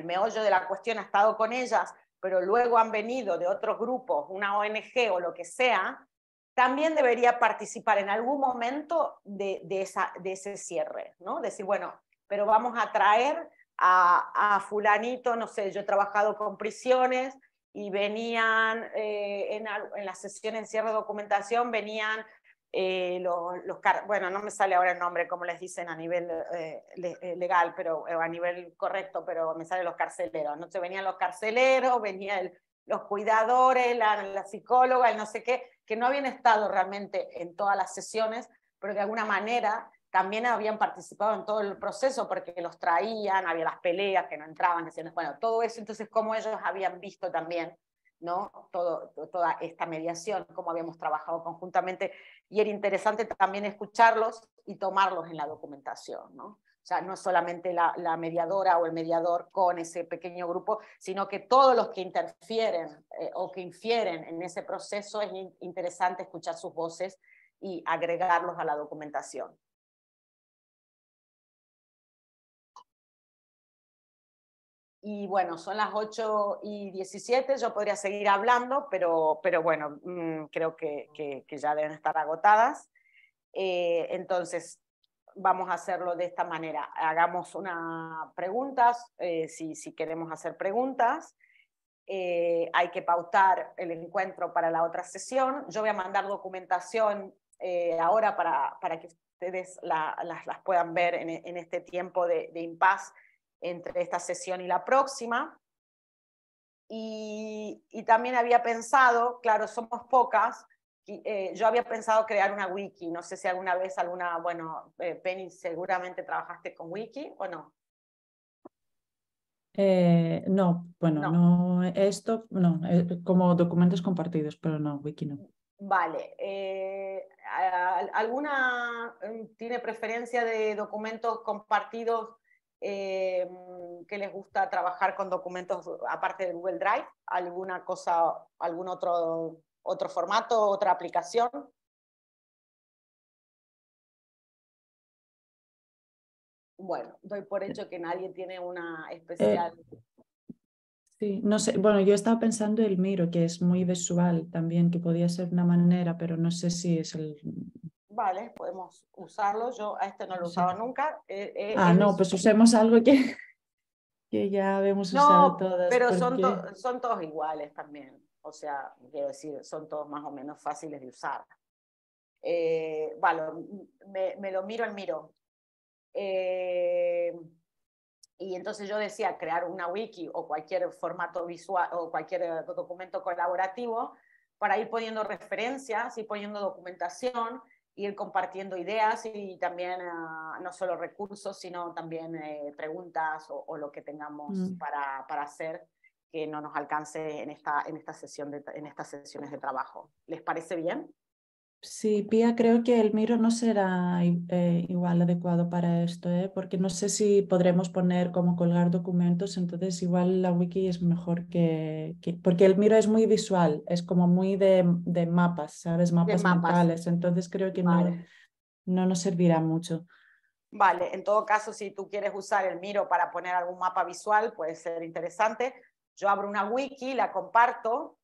meollo de la cuestión ha estado con ellas, pero luego han venido de otros grupos, una ONG o lo que sea, también debería participar en algún momento de ese cierre, ¿no? Decir, bueno, pero vamos a traer a fulanito, no sé, yo he trabajado con prisiones, y venían en las sesiones de cierre de documentación, venían bueno, no me sale ahora el nombre, como les dicen a nivel legal, pero a nivel correcto, pero me salen los carceleros. ¿No? Venían los carceleros, venían los cuidadores, la psicóloga, el no sé qué, que no habían estado realmente en todas las sesiones, pero de alguna manera también habían participado en todo el proceso porque los traían, había las peleas que no entraban, decían, bueno, todo eso, entonces cómo ellos habían visto también, ¿no? Toda esta mediación, cómo habíamos trabajado conjuntamente, y era interesante también escucharlos y tomarlos en la documentación, ¿no? O sea, no es solamente la mediadora o el mediador con ese pequeño grupo, sino que todos los que interfieren o que infieren en ese proceso, es interesante escuchar sus voces y agregarlos a la documentación. Y bueno, son las 8:17, yo podría seguir hablando, pero bueno, creo que ya deben estar agotadas. Entonces, vamos a hacerlo de esta manera. Hagamos unas preguntas, si queremos hacer preguntas. Hay que pautar el encuentro para la otra sesión. Yo voy a mandar documentación ahora para que ustedes las puedan ver en este tiempo de impas entre esta sesión y la próxima. Y también había pensado, claro, somos pocas, yo había pensado crear una wiki, no sé si alguna vez bueno, Penny, seguramente trabajaste con wiki o no. No, bueno, no esto, no, como documentos compartidos, pero no, wiki no. Vale. ¿Alguna tiene preferencia de documentos compartidos que les gusta trabajar con documentos aparte de Google Drive? ¿Alguna cosa, algún otro formato, otra aplicación? Bueno, doy por hecho que nadie tiene una especial... Sí, no sé, bueno, yo estaba pensando el Miro, que es muy visual también, que podía ser una manera, pero no sé si es el... Vale, podemos usarlo. Yo a este no lo he usado Sí. nunca. Ah, no, pues usemos algo que ya habíamos usado No, todas, pero porque... son todos iguales también. O sea, quiero decir, son todos más o menos fáciles de usar. Vale, me lo miro al Miro. Y entonces yo decía crear una wiki o cualquier formato visual o cualquier documento colaborativo para ir poniendo referencias, ir poniendo documentación, ir compartiendo ideas y también no solo recursos, sino también preguntas o lo que tengamos Mm. para hacer que no nos alcance en estas sesiones de trabajo. ¿Les parece bien? Sí, Pía, creo que el Miro no será igual adecuado para esto, ¿eh? Porque no sé si podremos poner como colgar documentos, entonces igual la wiki es mejor porque el Miro es muy visual, es como muy de mapas, ¿sabes? De Mapas mapas. mentales, entonces creo que no, Vale. no nos servirá mucho. Vale, en todo caso, si tú quieres usar el Miro para poner algún mapa visual, puede ser interesante. Yo abro una wiki, la comparto.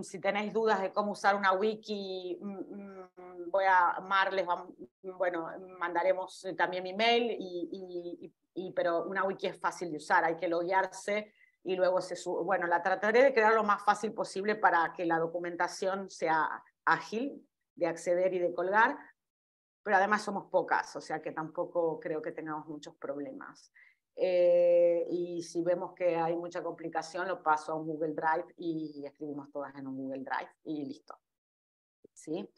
Si tenéis dudas de cómo usar una wiki, bueno, mandaremos también mi mail, pero una wiki es fácil de usar, hay que loguearse y luego bueno, la trataré de crear lo más fácil posible para que la documentación sea ágil de acceder y de colgar, pero además somos pocas, o sea que tampoco creo que tengamos muchos problemas. Y si vemos que hay mucha complicación, lo paso a un Google Drive y escribimos todas en un Google Drive y listo. ¿Sí?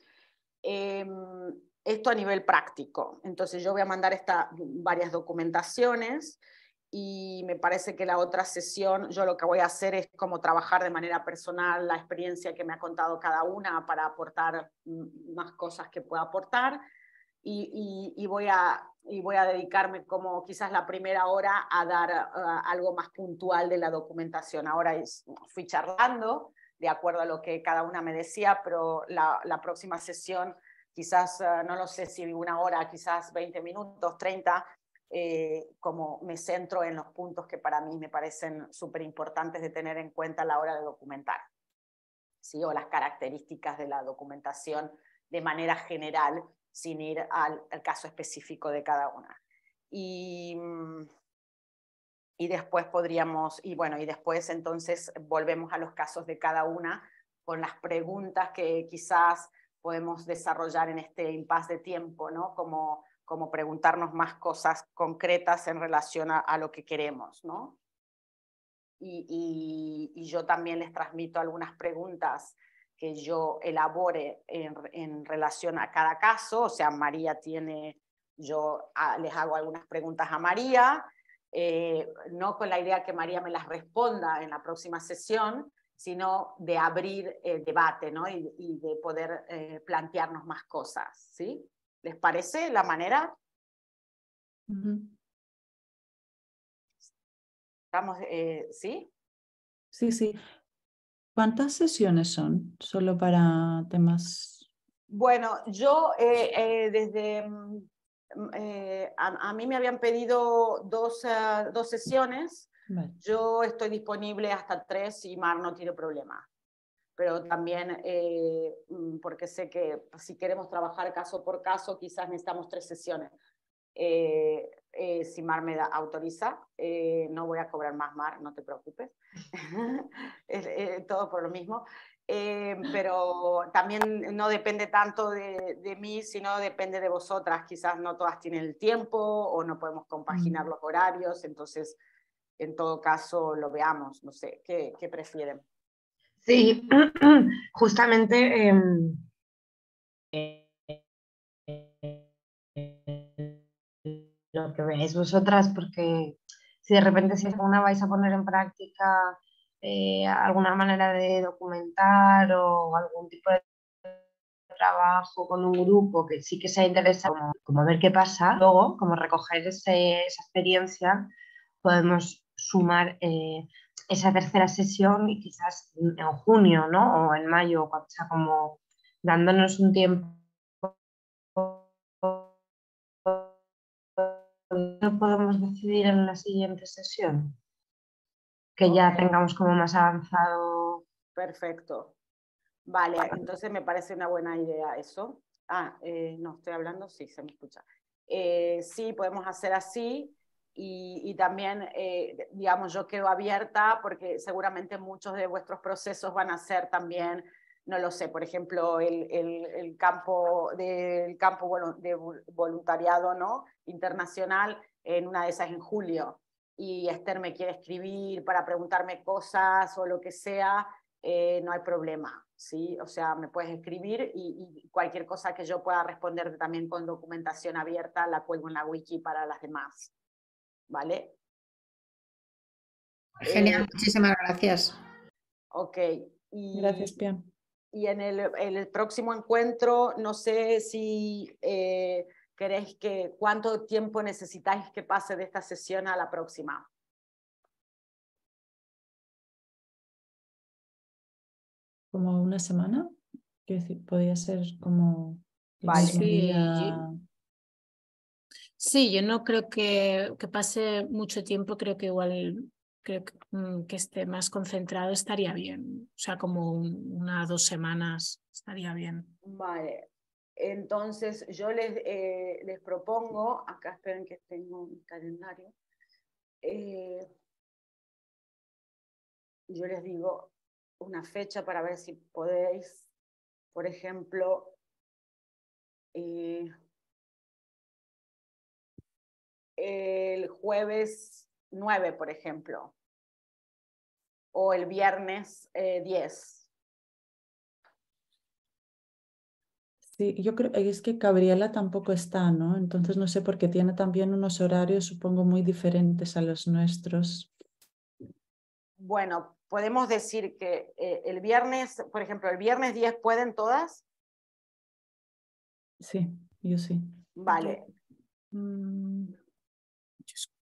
Esto a nivel práctico. Entonces yo voy a mandar varias documentaciones y me parece que la otra sesión, yo lo que voy a hacer es como trabajar de manera personal la experiencia que me ha contado cada una para aportar más cosas que pueda aportar. Y voy a dedicarme como quizás la primera hora a dar algo más puntual de la documentación. Ahora fui charlando de acuerdo a lo que cada una me decía, pero la próxima sesión quizás, no lo sé si una hora, quizás 20 minutos, 30, como me centro en los puntos que para mí me parecen súper importantes de tener en cuenta a la hora de documentar, ¿sí? O las características de la documentación de manera general, sin ir al caso específico de cada una. Y después y después entonces volvemos a los casos de cada una con las preguntas que quizás podemos desarrollar en este impasse de tiempo, ¿no? Como preguntarnos más cosas concretas en relación a lo que queremos, ¿no? Y yo también les transmito algunas preguntas que yo elabore en relación a cada caso. O sea, yo les hago algunas preguntas a María, no con la idea que María me las responda en la próxima sesión, sino de abrir el debate, ¿no? Y de poder plantearnos más cosas, ¿sí? ¿Les parece la manera? ¿Estamos, sí? Sí, sí. ¿Cuántas sesiones son? Solo para temas... Bueno, yo a mí me habían pedido dos sesiones. Vale. Yo estoy disponible hasta 3 y Mar no tiene problema. Pero también porque sé que si queremos trabajar caso por caso, quizás necesitamos 3 sesiones. Si Mar autoriza, no voy a cobrar más, Mar, no te preocupes. Todo por lo mismo. Pero también no depende tanto de mí, sino depende de vosotras. Quizás no todas tienen el tiempo o no podemos compaginar los horarios, entonces en todo caso lo veamos. No sé, ¿qué prefieren? Sí, justamente lo que veáis vosotras, porque si de repente si alguna vais a poner en práctica alguna manera de documentar o algún tipo de trabajo con un grupo que sí que sea interesante, como ver qué pasa, luego, como recoger esa experiencia, podemos sumar esa tercera sesión y quizás en junio, ¿no? O en mayo, o sea, como dándonos un tiempo. ¿No podemos decidir en la siguiente sesión? que ya Ok. tengamos como más avanzado. Perfecto. Vale, entonces me parece una buena idea eso. No, estoy hablando, sí, se me escucha. Sí, podemos hacer así y también, digamos, yo quedo abierta porque seguramente muchos de vuestros procesos van a ser también, no lo sé, por ejemplo, el campo de voluntariado, ¿no? Internacional, en una de esas en julio. Y Esther me quiere escribir para preguntarme cosas o lo que sea, no hay problema, ¿sí? O sea, me puedes escribir y cualquier cosa que yo pueda responderte también con documentación abierta la cuelgo en la wiki para las demás, ¿vale? Genial, muchísimas gracias. Ok, Gracias, Pia. y en el próximo encuentro, no sé si queréis cuánto tiempo necesitáis que pase de esta sesión a la próxima. Como una semana, quiero decir, podría ser como el Vale. mismo día. Sí, yo no creo que pase mucho tiempo, creo que igual que esté más concentrado estaría bien. O sea, como 1 o 2 semanas estaría bien. Vale, entonces yo les propongo, acá esperen que tengo mi calendario, yo les digo una fecha para ver si podéis, por ejemplo, el jueves 9, por ejemplo, o el viernes 10. Sí, yo creo, es que Gabriela tampoco está, ¿no? Entonces no sé, porque tiene también unos horarios, supongo, muy diferentes a los nuestros. Bueno, podemos decir que el viernes, por ejemplo, el viernes 10 pueden todas. Sí, yo sí. Vale,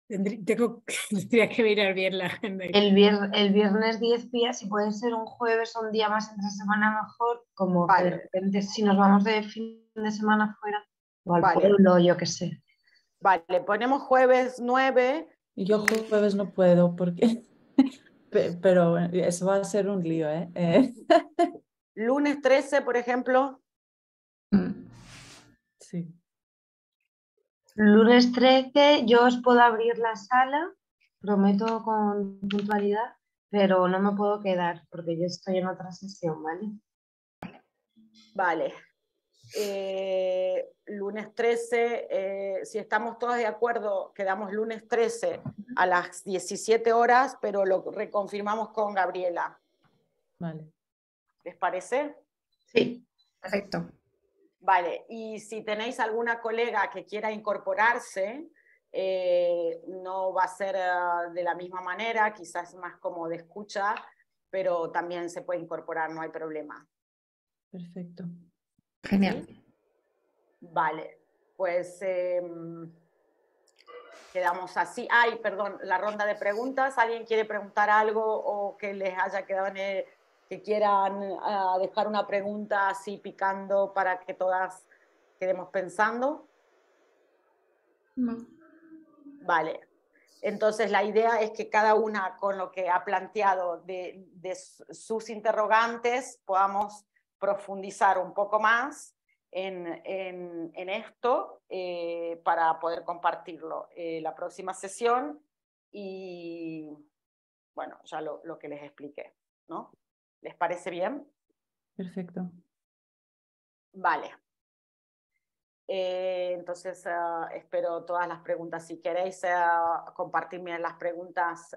Tendría que mirar bien la agenda. El viernes 10 días, si puede ser un jueves o un día más entre semana mejor, como que de vale, repente si nos vamos de fin de semana fuera o al vale. pueblo, yo qué sé. Vale, ponemos jueves 9 Y yo y jueves no puedo porque, pero eso va a ser un lío, ¿eh? lunes 13, por ejemplo. Sí. Lunes 13 yo os puedo abrir la sala, prometo con puntualidad, pero no me puedo quedar porque yo estoy en otra sesión, ¿vale? Vale. Lunes 13, si estamos todos de acuerdo, quedamos lunes 13 a las 17 horas, pero lo reconfirmamos con Gabriela. Vale. ¿Les parece? Sí. Perfecto. Vale, y si tenéis alguna colega que quiera incorporarse, no va a ser de la misma manera, quizás más como de escucha, pero también se puede incorporar, no hay problema. Perfecto. Genial. ¿Sí? Vale, pues quedamos así. Ay, perdón, la ronda de preguntas. ¿Alguien quiere preguntar algo o que les haya quedado que quieran dejar una pregunta así picando para que todas quedemos pensando? No. Vale. Entonces la idea es que cada una con lo que ha planteado de sus interrogantes podamos profundizar un poco más en esto para poder compartirlo la próxima sesión y bueno, ya lo que les expliqué, ¿no? ¿Les parece bien? Perfecto. Vale. Entonces, espero todas las preguntas. Si queréis compartirme las preguntas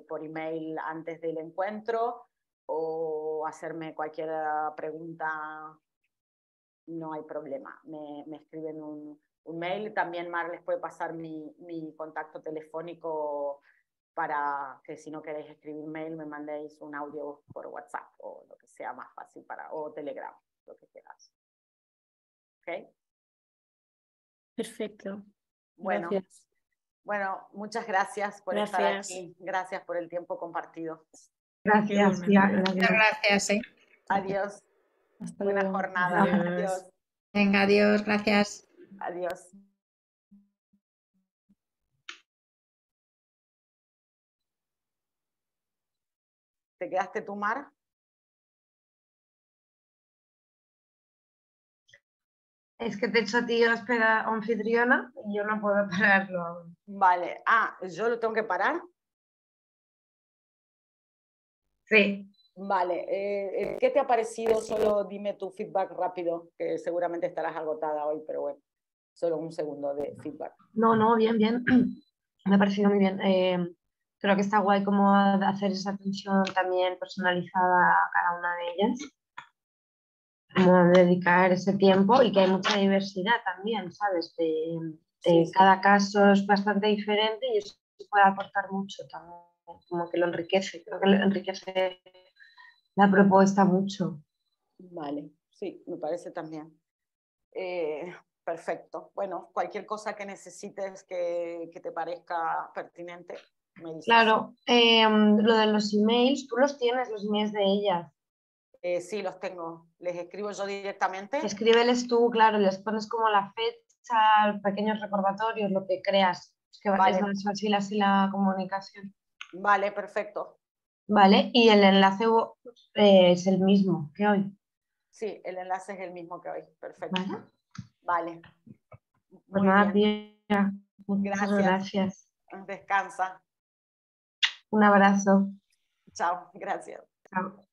por email antes del encuentro o hacerme cualquier pregunta, no hay problema. Me escriben un mail. También Mar les puede pasar mi contacto telefónico para que si no queréis escribir mail me mandéis un audio por WhatsApp o lo que sea más fácil o Telegram, lo que quieras. ¿Ok? Perfecto. Bueno, Gracias. bueno, muchas gracias por estar Gracias. aquí. Gracias por el tiempo compartido. Gracias, Igualmente. tía, Muchas gracias. gracias. Adiós. Hasta Buena luego. jornada. Adiós. Adiós. Venga, adiós, gracias. Adiós. ¿Te quedaste tú, Mar? Es que te he hecho a ti anfitriona y yo no puedo pararlo aún. Vale. ¿Yo lo tengo que parar? Sí. Vale. ¿Qué te ha parecido? Solo dime tu feedback rápido, que seguramente estarás agotada hoy, pero bueno, solo un segundo de feedback. No, bien. Me ha parecido muy bien. Creo que está guay como hacer esa atención también personalizada a cada una de ellas. Como dedicar ese tiempo y que hay mucha diversidad también, ¿sabes? Sí. Cada caso es bastante diferente y eso puede aportar mucho también, como que lo enriquece, creo que lo enriquece la propuesta mucho. Vale, sí, me parece también. Perfecto. Bueno, cualquier cosa que necesites que te parezca pertinente, me dices. Claro, lo de los emails, tú los tienes, los emails de ellas. Sí, los tengo. ¿Les escribo yo directamente? Escríbeles tú, claro, les pones como la fecha, pequeños recordatorios, lo que creas. Es que Vale. es más fácil así la comunicación. Vale, perfecto. Vale, y el enlace es el mismo que hoy. Sí, el enlace es el mismo que hoy. Perfecto. Vale. Vale. Pues Muy nada, bien. tía, muchas gracias. Descansa. Un abrazo. Chao. Gracias. Chao.